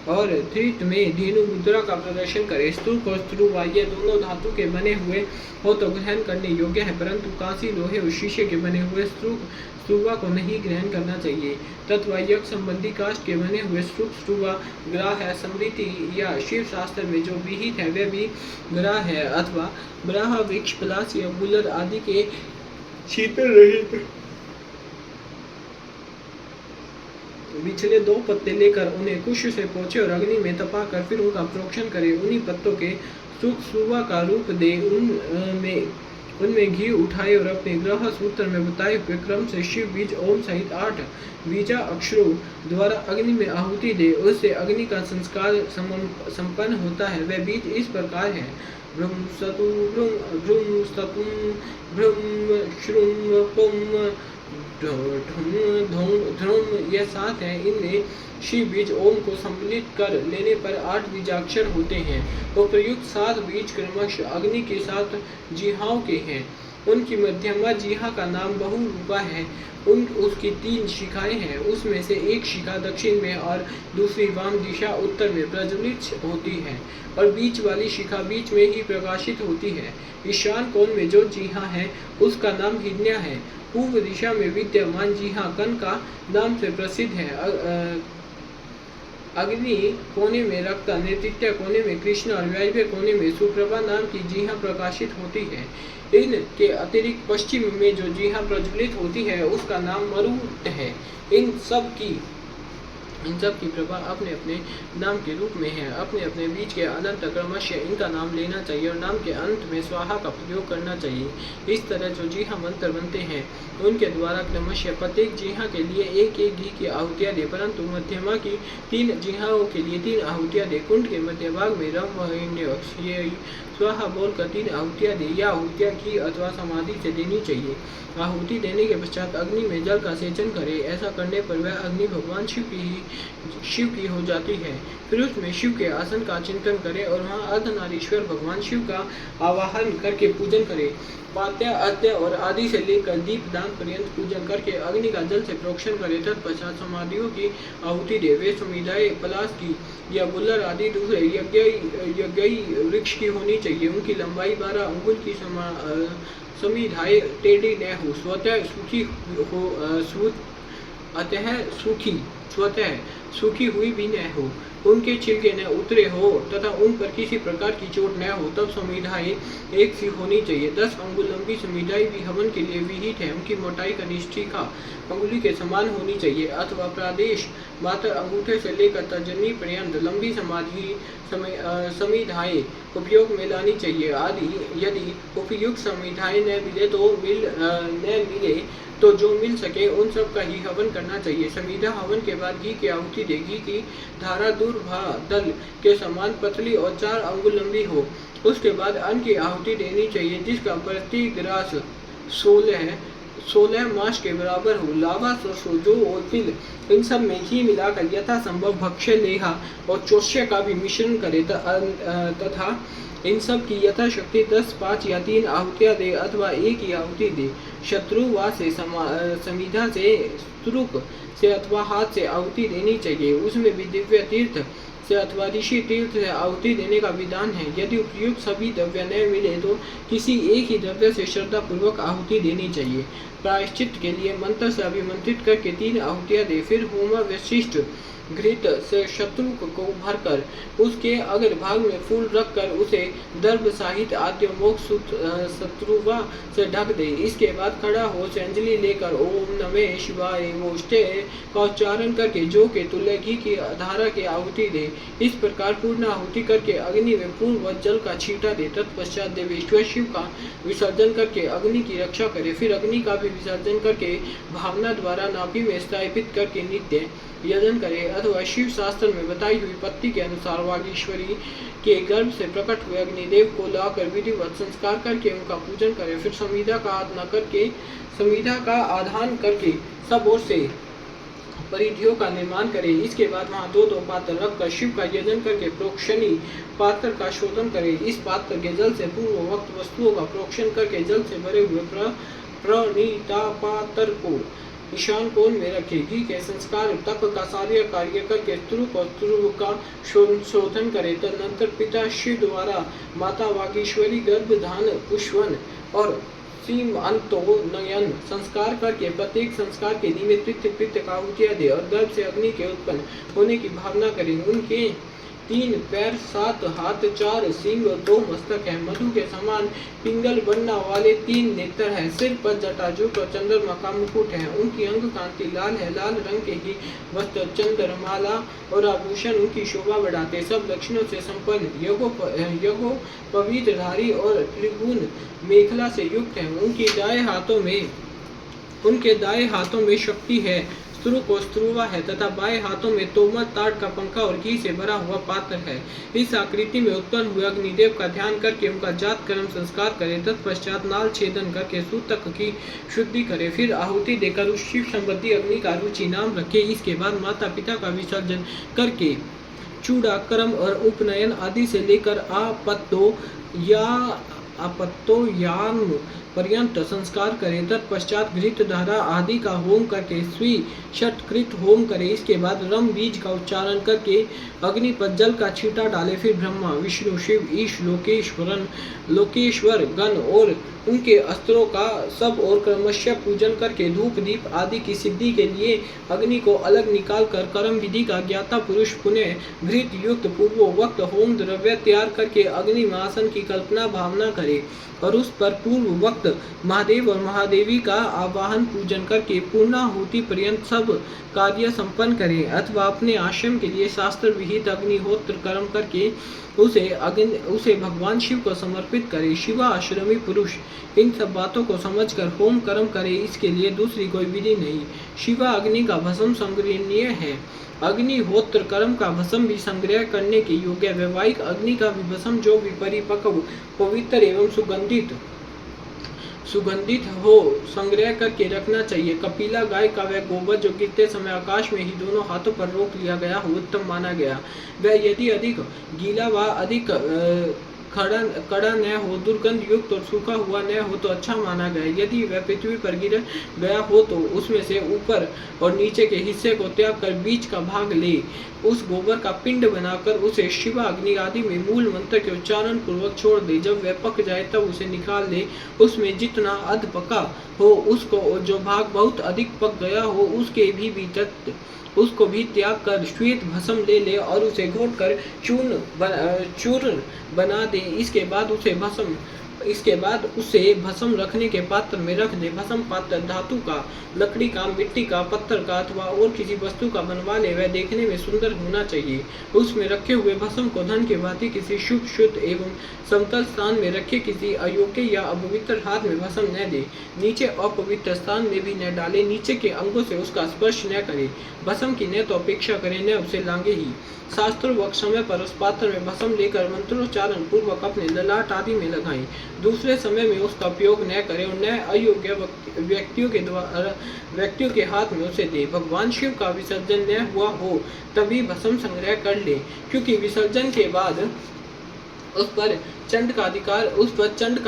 और धृत में धेनु मुद्रा का प्रदर्शन करे। स्तूप और स्तुवाय दोनों धातु के बने हुए हो तो ग्रहण करने योग्य है, परंतु कांसी लोहे और शीशे के बने हुए स्तुवा को नहीं ग्रहण करना चाहिए। तत्व यज्ञ संबंधी काष्ठ के बने हुए स्तुवा ग्राह है। स्मृति या शिव शास्त्र में जो विहित है वह भी ग्राह है अथवा ब्राह वृक्ष पलाश या गुलर आदि के शीतल रहित पिछले 2 पत्ते लेकर उन्हें कुश से पोंछे और अग्नि में तपाकर फिर उनका प्रोक्षण करे। उन्हीं पत्तों के सुवा का रूप दे उनमें घी उठाए और अपने ग्रह सूत्र में बताए हुए क्रम से शिव बीज ओम सहित 8 बीजा अक्षरों द्वारा अग्नि में आहुति दे। उससे अग्नि का संस्कार संपन्न होता है। वह बीज इस प्रकार है: भ्रुम सतु भ्रुम स्तुम भ्रुम श्रुम पुम ध्रुम। यह 7 है। इनमें शिव बीज ओम को सम्मिलित कर लेने पर 8 बीजाक्षर होते हैं। तो प्रयुक्त 7 बीज क्रमशः अग्नि के 7 जिहाओं के हैं। उनकी मध्यमा जिहा का नाम बहुरूपा है। उसकी 3 शिखाएं हैं। उसमें से एक शिखा दक्षिण में और दूसरी वाम दिशा उत्तर में प्रज्वलित होती है और बीच वाली शिखा बीच में ही प्रकाशित होती है। ईशान कोण में जो जिहा है उसका नाम हिरण्य है। पूर्व दिशा में विद्यमान जिहा कन का नाम से प्रसिद्ध है। अग्नि कोने में रक्ता, नेतृत्य कोने में कृष्ण और वायव्य कोने में सुप्रभा नाम की जिहा प्रकाशित होती है। इनके अतिरिक्त पश्चिम में जो जिहा प्रज्वलित होती है उसका नाम मरुत है। इन सब की प्रभा अपने अपने नाम के रूप में है। अपने अपने बीच के अनंत क्रमशः इनका नाम लेना चाहिए और नाम के अंत में स्वाहा का प्रयोग करना चाहिए। इस तरह जो जिहा मंत्र बनते हैं उनके द्वारा क्रमशः प्रत्येक जिहा के लिए एक घी की आहुतियाँ दे, परंतु मध्यमा की 3 जिहाओं के लिए 3 आहुतियाँ दे। कुंड के मध्य भाग में रम व स्वाहा बोलकर 3 आहुतियाँ दे। यह आहुतियाँ घी अथवा समाधि से देनी चाहिए। आहुति देने के पश्चात अग्नि में जल का सेचन करे। ऐसा करने पर वह अग्नि भगवान शिव की हो जाती है। फिर उसमें शिव के आसन का चिंतन करे और वहाँ अर्धनारीश्वर भगवान शिव का आवाहन करके पूजन करे। पात्य अद्य और आदि से लेकर दीपदान पर्यंत पूजन करके अग्नि का जल से प्रोक्षण करे। तत्पश्चात समाधियों की आहुति दे। वे समिधाएं पलाश की या गुल्लर आदि दूसरे यज्ञई वृक्ष की होनी चाहिए। उनकी लंबाई 12 अंगुल की समिधाएं टेढ़ी न हो, स्वतः सूखी हुई भी न हो। उनके छिलके न उतरे हो तथा उन पर किसी प्रकार की चोट न हो, तब समिधाएं एक सी होनी चाहिए। 10 अंगुल लंबी समिधाएं भी हवन के लिए विहित है। उनकी मोटाई कनिष्ठिका अंगुली के समान होनी चाहिए अथवा प्रादेश मात्र अंगूठे से लेकर तर्जनी पर्यंत लंबी समिधाएं उपयोग में लानी चाहिए। आदि यदि उपयुक्त समिधाएं न मिले तो जो मिल सके उन सब का ही हवन करना चाहिए। समिधा हवन के बाद घी की आहुति दे। घी की धारा दूर्भादल के समान पतली और 4 अंगुल लंबी हो। उसके बाद अन्न की आहुति देनी चाहिए जिसका प्रति ग्रास 16 मास के बराबर हो। लावा, सरसों, जौ और तिल इन सब में घी मिलाकर यथासंभव भक्ष्य, लेहा और चोष्य का भी मिश्रण करे तथा इन सब की यथाशक्ति 10, 5 या 3 आहुतियां दे अथवा एक ही आहुति दे। शत्रुवा से समिधा से स्तुरुक से अथवा हाथ से आहुति देनी चाहिए। उसमें भी दिव्य तीर्थ से अथवा ऋषि तीर्थ से आहुति देने का विधान है। यदि उपयुक्त सभी द्रव्य न मिले तो किसी एक ही द्रव्य से श्रद्धा पूर्वक आहुति देनी चाहिए। प्रायश्चित के लिए मंत्र से अभिमंत्रित करके 3 आहुतियां दे। फिर होम विशिष्ट घृत से शत्रु को भरकर उसके अग्र भाग में फूल रखकर उसे दर्भ साहित आद्य मोक्ष शत्रुवा से ढक दे। इसके बाद खड़ा हो से अंजलि लेकर ओम नमः शिवाय वोष्ठे का उच्चारण करके जौ के तुल्य घी की धारा की आहुति दे। इस प्रकार पूर्ण आहुति करके अग्नि में पूर्ववत जल का छींटा दे। तत्पश्चात देवेश्वर शिव का विसर्जन करके अग्नि की रक्षा करे। फिर अग्नि का भी विसर्जन करके भावना द्वारा नाभि में स्थापित करके नित्य यजन करे अथवा शिव शास्त्र में बताई हुई पत्ति के अनुसार वागीश्वरी के गर्भ से प्रकट हुए अग्निदेव को लाकर विधिवत संस्कार करके उनका पूजन करे। फिर समिधा का आधान करके सब ओर से परिधियों का निर्माण करे। इसके बाद वहां 2 पात्र रखकर शिव का यजन करके प्रोक्षणी पात्र का शोधन करे। इस पात्र के जल से पूर्व वक्त वस्तुओं का प्रोक्षण करके जल से भरे हुए प्रणीता पात्र को ईशान कोण में रखे। घी के संस्कार तप का सारे कार्य करके स्तुरु का शोधन करे। तदनंतर पिता शिव द्वारा माता वागीश्वरी गर्भधान पुष्पन और सीम अंतोनयन संस्कार करके प्रत्येक संस्कार के निमित्त पित्त का आहुतियां दे और गर्भ से अग्नि के उत्पन्न होने की भावना करे। उनके 3 पैर, 7 हाथ, 4 सींग और 2 मस्तक है। मधु के समान पिंगल बनना वाले 3 नेत्र है। सिर पर जटाजूट और चंद्रमा का मुकुट है। उनकी अंग कांति लाल है। लाल रंग के ही वस्त्र, चंद्रमाला और आभूषण उनकी शोभा बढ़ाते। सब लक्षणों से संपन्न यज्ञोपवीतधारी और त्रिगुण मेखला से युक्त है। उनके दाएं हाथों में शक्ति है, स्तुरुवा है तथा बाएं हाथों में तोमर, ताड़ का पंखा और घी से भरा हुआ पात्र है। इस आकृति में उत्पन्न हुए अग्निदेव का ध्यान करके उनका जात कर्म संस्कार करे। तत्पश्चात नाल छेदन करके सूतक की शुद्धि करे। फिर आहुति देकर उस शिव संबंधी अग्नि का रुचि नाम रखे। इसके बाद माता पिता का विसर्जन करके चूड़ा, कर्म और उपनयन आदि से लेकर अपत्योयान पर्यंत संस्कार करे। तत्पश्चात घृत धारा आदि का होम करके स्वी षटकृत होम करे। इसके बाद रम बीज का उच्चारण करके अग्नि पर जल का छींटा डाले। फिर ब्रह्मा, विष्णु, शिव, ईश, लोकेश्वर गण और उनके अस्त्रों का सब और क्रमशः पूजन करके धूप दीप आदि की सिद्धि के लिए अग्नि को अलग निकाल कर कर्म विधि का ज्ञाता पुरुष पुनः घृत युक्त पूर्वोक्त होम द्रव्य तैयार करके अग्नि महासन की कल्पना भावना करे और उस पर पूर्व वक्त महादेव और महादेवी का आवाहन पूजन करके पूर्णाहुति पर्यंत सब कार्य संपन्न करे अथवा अपने आश्रम के लिए शास्त्र विहित अग्निहोत्र कर्म करके उसे भगवान शिव को समर्पित करे। शिवा आश्रमी पुरुष इन सब बातों को समझकर होम कर्म करे। इसके लिए दूसरी कोई विधि नहीं। शिवा अग्नि का भस्म संग्रहणीय है। अग्निहोत्र कर्म का भस्म भी संग्रह करने के योग्य। वैवाहिक अग्नि का भी भस्म जो भी परिपक्व, पवित्र एवं सुगंधित हो संग्रह करके रखना चाहिए। कपिला गाय का वह गोबर जो गिरते समय आकाश में ही दोनों हाथों पर रोक लिया गया हो उत्तम माना गया। वह यदि अधिक गीला व अधिक कड़ा न हो, दुर्गंध युक्त और सूखा हुआ न हो तो अच्छा माना गया। यदि वह पृथ्वी पर गिर गया हो तो उसमें से ऊपर और नीचे के हिस्से को त्याग कर बीच का भाग ले उस गोबर का पिंड बनाकर उसे शिवा अग्नि आदि में मूल मंत्र के उच्चारण पूर्वक छोड़ दे। जब वह पक जाए तब उसे निकाल ले। उसमें जितना अध पका हो उसको और जो भाग बहुत अधिक पक गया हो उसके भी भीतर उसको भी त्याग कर श्वेत भस्म ले ले और उसे घोट कर चूर्ण बना दे। इसके बाद उसे भस्म रखने के पात्र में रख दे। भस्म पात्र धातु का, लकड़ी का, मिट्टी का, पत्थर का अथवा और किसी वस्तु का बनवा ले। वह देखने में सुंदर होना चाहिए। उसमें रखे हुए भस्म को धन के भांति किसी शुभ, शुद्ध एवं समतल स्थान में रखे। किसी अयोग्य या अपवित्र हाथ में भस्म न दे। नीचे अपवित्र स्थान में भी न डाले। नीचे के अंगों से उसका स्पर्श न करे। भस्म की न तो अपेक्षा करे न उसे लांगे ही। शास्त्रोक्त समय पर उस पात्र में भस्म लेकर मंत्रोच्चारण पूर्वक अपने ललाट आदि में लगाएं। दूसरे समय में उसका उपयोग न करें और न अयोग्य व्यक्तियों के हाथ में उसे दे। भगवान शिव का विसर्जन न हुआ हो तभी भस्म संग्रह कर ले, क्योंकि विसर्जन के बाद उस पर चंड का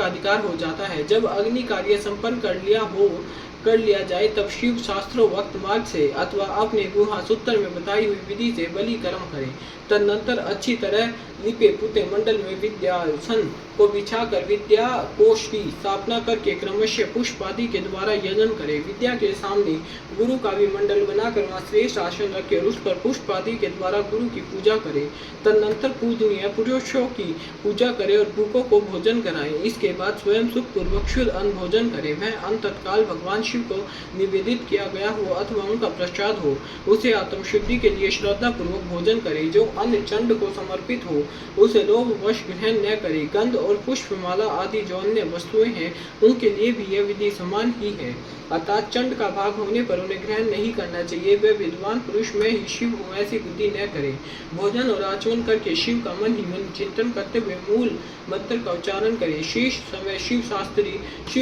अधिकार हो जाता है। जब अग्नि कार्य संपन्न कर लिया जाए तब शिव शास्त्रोक्त मार्ग से अथवा अपने गुहा सूत्र में बताई हुई विधि से बलि कर्म करें। तदनंतर अच्छी तरह लिपे पुते मंडल में विद्यासन को बिछाकर विद्या कोश की स्थापना करके क्रमशः पुष्प आदि के द्वारा यजन करे। विद्या के सामने गुरु का भी मंडल बनाकर वहाँ श्रेष्ठ आसन रखे और उस पर पुष्प आदि के द्वारा गुरु की पूजा करे। तदनंतर पूजनीय पुरुषों की पूजा करे और भूखों को भोजन कराए। इसके बाद स्वयं सुख पूर्वक शुद्ध अन्न भोजन करे। वह अन्न तत्काल भगवान शिव को निवेदित किया गया हो अथवा उनका प्रसाद हो, उसे आत्मशुद्धि के लिए श्रद्धा पूर्वक भोजन करे। जो अन्न चंड को समर्पित हो उसे लोभवश ग्रहण न करे। गंध और पुष्पमाला आदि जो अन्य वस्तुएं हैं उनके लिए भी यह विधि समान ही है, अर्थात चंड का भाग होने पर उन्हें ग्रहण नहीं करना चाहिए। वे विद्वान पुरुष में ही शिव हो ऐसी बुद्धि न करे। भोजन और आचमन करके शिव का मन ही मन चिंतन करते हुए मूल मंत्र का उच्चारण करे। शेष समय शिव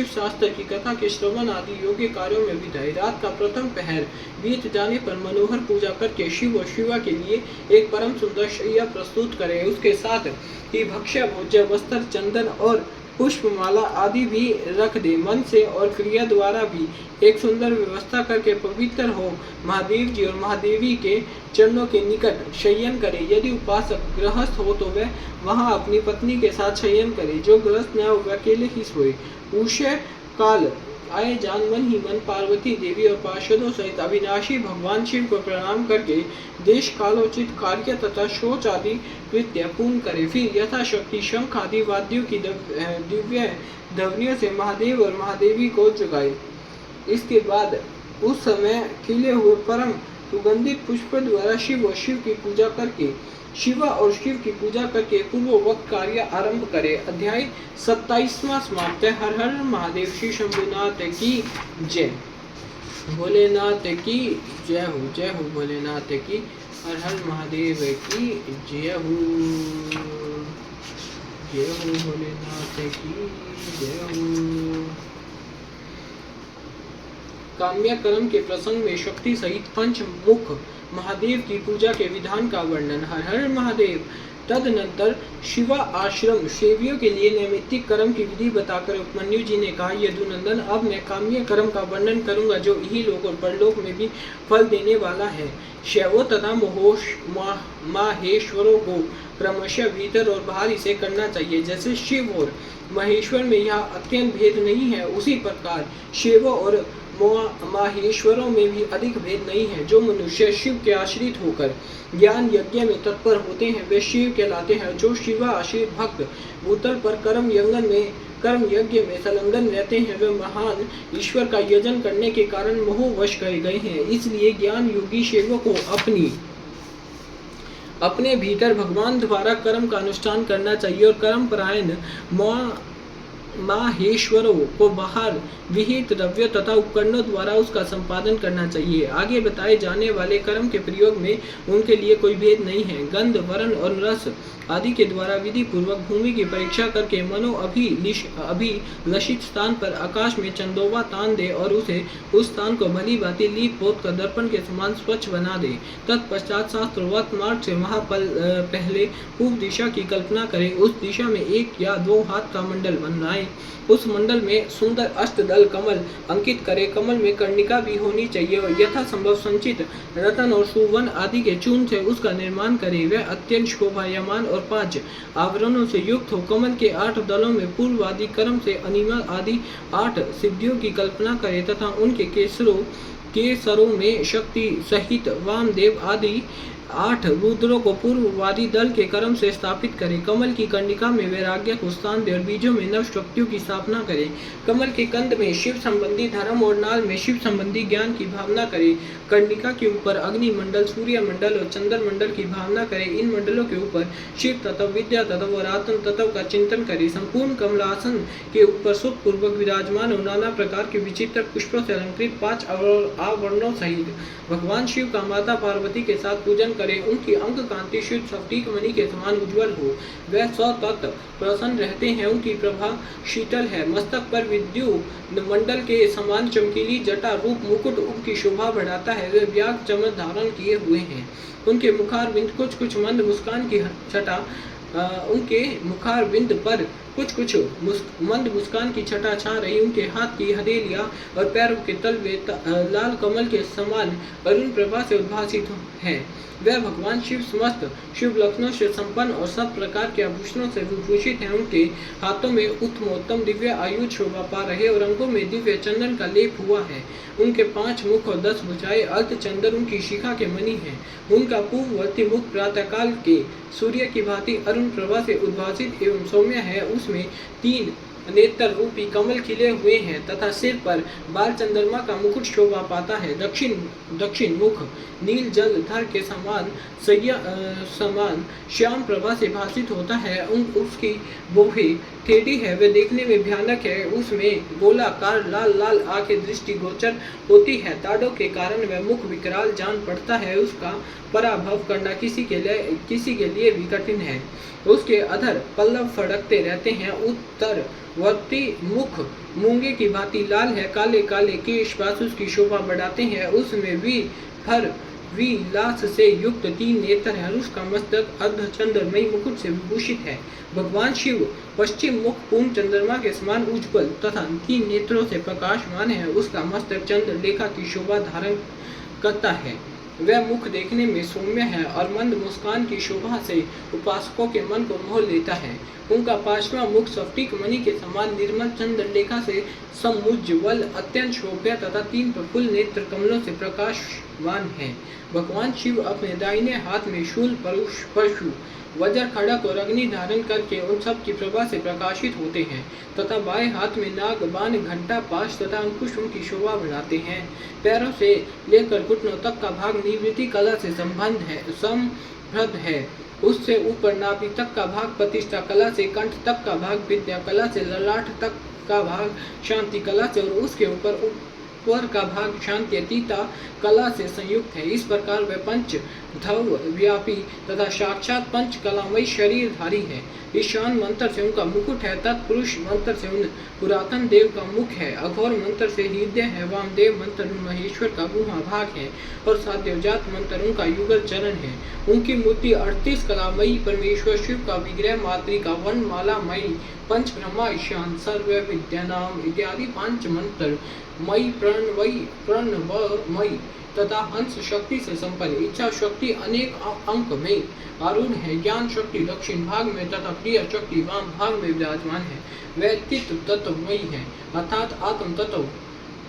शास्त्र की कथा के श्रवण आदि योग्य कार्यों में बिताए। रात का प्रथम पहर बीत जाने पर मनोहर पूजा करके शिव और शिवा के लिए एक परम सुंदर शैया प्रस्तुत करे। उसके साथ ही भक्ष्य, भोज्य, वस्त्र, चंदन और पुष्पमाला आदि भी रख दे। मन से और क्रिया द्वारा भी एक सुंदर व्यवस्था करके पवित्र हो महादेव जी और महादेवी के चरणों के निकट शयन करे। यदि उपासक गृहस्थ हो तो वह वहां अपनी पत्नी के साथ शयन करे। जो गृहस्थ न हो वह अकेले ही सोए। उषः काल आए जान मन ही मन पार्वती देवी और पार्षदों सहित अविनाशी भगवान शिव को प्रणाम करके देश कालोचित कार्य तथा शौच आदि कृत्य पूर्ण करे। फिर यथाशक्ति शंख आदि वाद्यों की दिव्य ध्वनियों से महादेव और महादेवी को जगाए। इसके बाद उस समय खिले हुए परम सुगंधित पुष्प द्वारा शिव और शिव की पूजा करके पूर्ववत कार्य आरंभ करे। अध्याय 27वां समाप्त है। हर हर महादेव। श्री शंभुनाथ की जय। भोलेनाथ की जय हो। जय हो भोलेनाथ की। हर हर महादेव की जय हो। जय हो भोलेनाथ की जय हो। काम्य कर्म के प्रसंग में शक्ति सहित पंचमुख महादेव की पूजा के विधान का वर्णन। हर हर महादेव। तदनंतर शिवा आश्रम सेवियों के लिए नैमित्तिक कर्म की विधि बताकर उपमन्यु जी ने कहा, यदुनंदन अब मैं काम्य कर्म का वर्णन करूंगा जो इही लोक और परलोक में भी फल देने वाला है। शैवों तथा माहेश्वरों को क्रमशः भीतर और बाहर इसे करना चाहिए। जैसे शिव और महेश्वर में यह अत्यंत भेद नहीं है, उसी प्रकार शिव और माहेश्वरों में भी अधिक भेद नहीं है। जो मनुष्य शिव के आश्रित होकर ज्ञान यज्ञ में तत्पर होते हैं वे शिव कहलाते हैं। जो शिवा आश्रित भक्त भूतल पर कर्म यज्ञ में संलग्न रहते हैं वे महान ईश्वर का यजन करने के कारण मोहवश कहे गए हैं। इसलिए ज्ञान योगी शिव को अपने भीतर भगवान द्वारा कर्म का अनुष्ठान करना चाहिए और कर्म परायण माहेश्वरों को बाहर विहित द्रव्य तथा उपकरणों द्वारा उसका संपादन करना चाहिए। आगे बताए जाने वाले कर्म के प्रयोग में उनके लिए कोई भेद नहीं है। गंध, वर्ण और रस आदि के द्वारा विधि पूर्वक भूमि की परीक्षा करके मनो अभिलषित स्थान पर आकाश में चंदोवा तान दे और उस स्थान को भली भांति लीप पोत कर दर्पण के समान स्वच्छ बना दे। तत्पश्चात शास्त्रवत मार्ग से पहले पूर्व दिशा की कल्पना करे। उस दिशा में 1 या 2 हाथ का मंडल बनाए। उस मंडल में सुंदर अष्टदल कमल अंकित करे। कमल में कर्णिका भी होनी चाहिए और यथा संभव संचित रतन और सुवर्ण आदि के चूर्ण से उसका निर्माण करे। वह अत्यंत शोभायमान और 5 आवरणों से युक्त हो। कमल के 8 दलों में पूर्व आदि कर्म से अनिमा आदि 8 सिद्धियों की कल्पना करे तथा उनके के सरों में शक्ति सहित वामदेव आदि 8 रुद्रों को पूर्ववादी दल के क्रम से स्थापित करें। कमल की कर्णिका में वैराग्य को स्थान दें और बीजों में नव शक्तियों की स्थापना करें। कमल के कंद में शिव संबंधी धर्म और नाल में शिव संबंधी ज्ञान की भावना करें। कर्णिका के ऊपर अग्नि मंडल, सूर्य मंडल और चंद्र मंडल की भावना करें। इन मंडलों के ऊपर शिव तत्व, विद्या तत्व और आत्म तत्व का चिंतन करें। संपूर्ण कमलासन के ऊपर सुख पूर्वक विराजमान और नाना प्रकार के विचित्र पुष्पों से अलंकृत 5 आवरणों सहित भगवान शिव का माता पार्वती के साथ पूजन करें। उनकी अंक कांति शुद्ध स्फटिक मणि के समान उज्जवल हो। वह सतत प्रसन्न रहते हैं। उनकी प्रभा शीतल है। मस्तक पर विद्युत मंडल के समान चमकीली जटा रूप मुकुट उनकी शोभा बढ़ाता है। वे व्याघ्र चमड़ धारण किए हुए हैं। उनके मुखारविंद कुछ मंद मुस्कान की छटा उनके मुखारविंद पर कुछ मंद मुस्कान की छटा छा रही। उनके हाथ की हथेलियां और पैरों के तलवे लाल कमल के समान अरुण प्रभा से उद्भासित है। वह भगवान शिव समस्त शुभ लक्षणों से संपन्न और सब प्रकार के आभूषणों से विभूषित हैं। उनके हाथों में उत्तमोत्तम दिव्य आयुध शोभा पा रहे और अंगों में दिव्य चंदन का लेप हुआ है। उनके 5 मुख और 10 भुजाएं अर्धचंद्र उनकी शिखा के मणि हैं। उनका पूर्ववर्ती मुख प्रातःकाल के सूर्य की भांति अरुण प्रभा से उद्भासित एवं सौम्य है। उसमें 3 नेत्र रूपी कमल खिले हुए हैं तथा सिर पर बाल चंद्रमा का मुकुट शोभा पाता है। दक्षिण मुख नील जल धर के समान श्याम प्रभा से भासित होता है। उसकी बोहें टेढ़ी है। वे देखने में भयानक है। उसमें गोलाकार लाल लाल आंखें दृष्टि गोचर होती है। दाढ़ों के कारण वह मुख विकराल जान पड़ता है। उसका पराभव करना किसी के लिए भी कठिन है। उसके अधर पल्लव फड़कते रहते हैं। उत्तरवर्ती मुख मूंगे की भांति लाल है। काले काले केश बासुस की शोभा बढ़ाते हैं। उसमें विलास से युक्त 3 नेत्र है। उसका मस्तक अर्धचंद्रमयी मुकुट से विभूषित है। भगवान शिव पश्चिम मुख पूर्ण चंद्रमा के समान उज्ज्वल तथा 3 नेत्रों से प्रकाशमान है। उसका मस्तक चंद्र लेखा की शोभा धारण करता है। वह मुख देखने में सौम्य है और मंद मुस्कान की शोभा से उपासकों के मन को मोह लेता है। उनका 5वां मुख स्फटिक मणि के समान निर्मल चंद्र लेखा से समुज्ज्वल अत्यंत शोभ्य तथा 3 प्रफुल्ल नेत्र कमलों से प्रकाशवान है। भगवान शिव अपने दाहिने हाथ में शूल, परशु, वज्र, खड़ग और अग्नि धारण करके उन सब की प्रभा से प्रकाशित होते हैं तथा बाएं हाथ में नाग, बाण, घंटा, पाश तथा अंकुश उनकी शोभा बढ़ाते हैं। पैरों से लेकर घुटनों तक का भाग निवृत्ति कला से संबद्ध है। उससे ऊपर नाभि तक का भाग प्रतिष्ठा कला से, कंठ तक का भाग विद्या कला से, ललाट तक का भाग शांति कला से और उसके ऊपर का भाग शांति अतीता कला से संयुक्त है। इस प्रकार वह पंच धव व्यापी तथा साक्षात पंच कलामयी शरीरधारी है। ईशान मंत्र से उनका मुकुट है। तत्पुरुष मंत्र से उन पुरातन देव का मुख है। अघोर मंत्र से हृदय है। वामदेव मंत्र महेश्वर का गुहा भाग है और साध्यवजात मंत्र उनका युगल चरण है। उनकी मूर्ति 38 कलामयी परमेश्वर शिव का विग्रह, मातृका, वन मालामयी, पंच ब्रह्मा, ईशान, सर्व विद्या नाम इत्यादि 5 मंत्र मई, प्रणवमयी तथा हंस शक्ति से संपन्न। इच्छा शक्ति अनेक अंक में आरूढ़ है। ज्ञान शक्ति दक्षिण भाग में तथा क्रिया शक्ति वाम भाग में विराजमान है। वह चित्त तत्वमयी है अर्थात आत्म तत्व,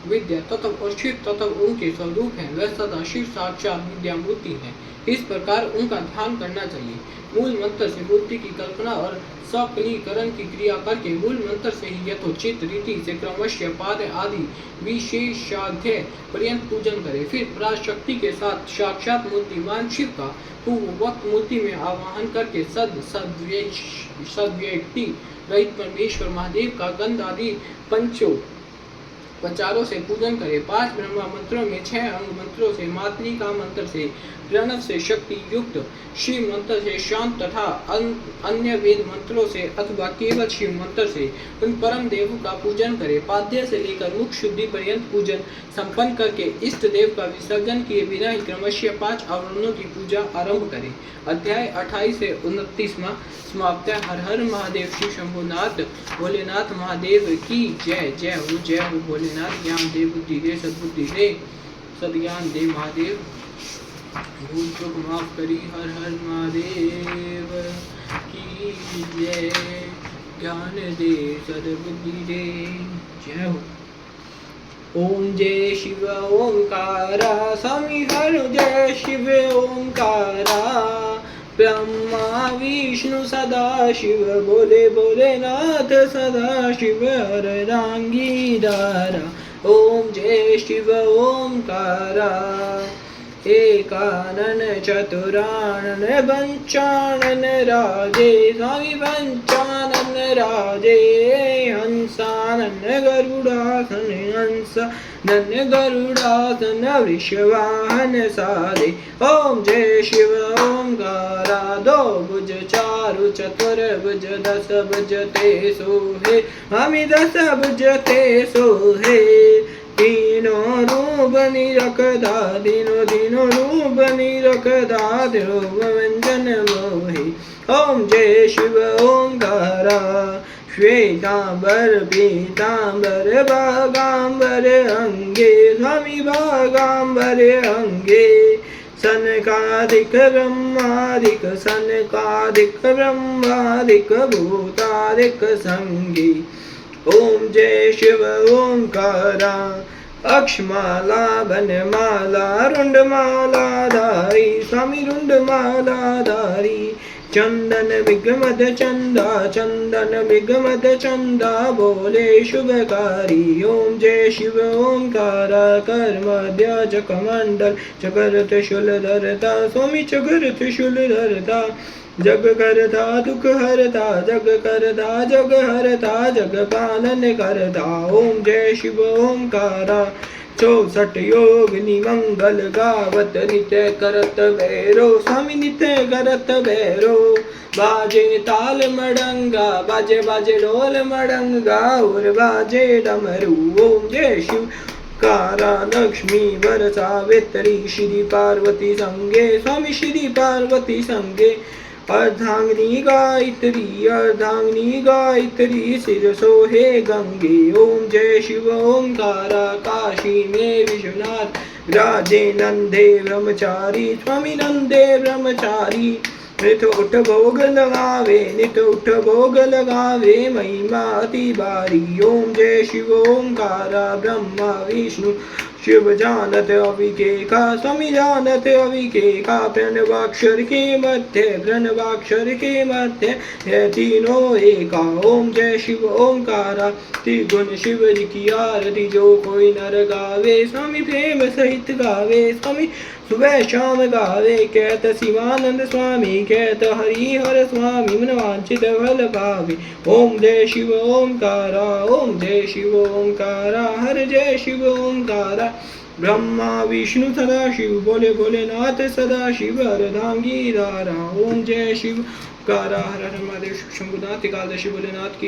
विद्या तत्व और शिव तत्व उनके स्वरूप है। वह सदा शिव साक्षात विद्या मूर्ति है। इस प्रकार उनका ध्यान करना चाहिए। मूल मंत्र से मूर्ति की कल्पना और सकलीकरण की क्रिया करके मूल मंत्र से ही यथोचित रीति से क्रमशः पाद आदि विशेषाध्याय पर्यंत पूजन करें। फिर पराशक्ति के साथ साक्षात मूर्तिमान शिव का पूर्ववत मूर्ति में आवाहन करके सद्व्यक्ति रहित परमेश्वर महादेव का गंध आदि पंचोपचारों से पूजन करें। 5 ब्रह्मा मंत्रों में 6 अंग मंत्रों से, मातृका मंत्र से, प्रणव से शक्ति युक्त, शिव मंत्र से शांत तथा अन्य वेद मंत्रों से अथवा केवल शिव मंत्र से उन परम देव का पूजन करें। पाद्य से लेकर मुख शुद्धि पर्यंत पूजन संपन्न करके इष्ट देव का विसर्जन किए बिना ही क्रमशः 5 आवरणों की पूजा आरंभ करें। अध्याय 28 से 29वां समाप्त। हर हर महादेव शिव शंभुनाथ भोलेनाथ महादेव की जय। जय हो भोलेनाथ। ज्ञान दे, बुद्धि दे, सद्बुद्धि दे, सद्ज्ञान दे महादेव। भूल चूक माफ करी। हर हर महादेव की जय। ज्ञान दे, सद्बुद्धि दे। जय हो। ओम जय शिव ओंकारा स्वामी हर जय शिव ओंकारा ब्रह्मा विष्णु सदा शिव बोले भोलेनाथ सदा शिव अर्धांगीधारा ओम जय शिव ओंकारा एकानन चतुरानन पंचानन राजे स्वामी पंचानन राजे हंसानन गरुड़ासन हंसानन गरुड़ासन वृषवाहन साधे ओम जय शिव ओंकारा दो भुज चारु चतुर भुज दस भुज ते सोहे स्वामी दस भुज ते सोहे तीनों रूप निरखदा तीनों रूप निरखदा ध्रुव व्यंजन मोहि ओम जय शिव ओंकारा श्वेतांबर पीतांबर बागांबर अंगे स्वामी बागांबर अंगे सनकादिक ब्रह्मादिक सनकादिक ब्रह्मादिक भूतादिक संगी ओम जय शिव ओंकारा अक्षमाला बनमाला रुंडमाला धारी स्वामी रुंडमाला धारी चंदन विगमद चंदा चंदन विगमद चंदा बोले शुभकारी ओम जय शिव ओंकारा कर्मध्य चकमंडल चकरत शूलधरता स्वामी चकरत शूलधरता जग करता दुख हरता जग करता जग हरता जग पालन करता ओम जय शिव ओंकारा 64 योगिनी मंगल गावत नित्य करत भैरो स्वामी नित्य करत भैरो बाजे ताल मडंगा बाजे बाजे ढोल मडंगा और बाजे डमरू ओम जय शिव कारा लक्ष्मी वर सावित्री श्री पार्वती संगे स्वामी श्री पार्वती संगे अर्धांगिनी गायत्री सिर सोहे गंगे ओम जय शिव ओंकारा काशी में विश्वनाथ राजे नंदे ब्रह्मचारी स्वामी नंदे ब्रह्मचारी नित उठ भोग लगावे महिमा अति बारी ओम जय शिव ओंकारा ब्रह्मा विष्णु शिव जानत अविकेका स्वामी जानत अविकेका प्रणवाक्षर के मध्य है तीनों एका ओम जय शिव ओंकारा त्रिगुण शिव जी की आरती जो कोई नर गावे स्वामी प्रेम सहित गावे स्वामी सुबह शाम गावे कहत शिवानंद स्वामी कहत हरिहर स्वामी मन वांछित फल पावे ओम जय शिव ओंकारा ओम जय शिव ओंकारा हर जय शिव ओंकारा ब्रह्मा विष्णु सदा शिव बोले भोलेनाथ सदा शिव अर्धांगीधारा ओम जय शिव ओंकारा हर हर महादेव शंभुनाथ एकादशी भोलेनाथ की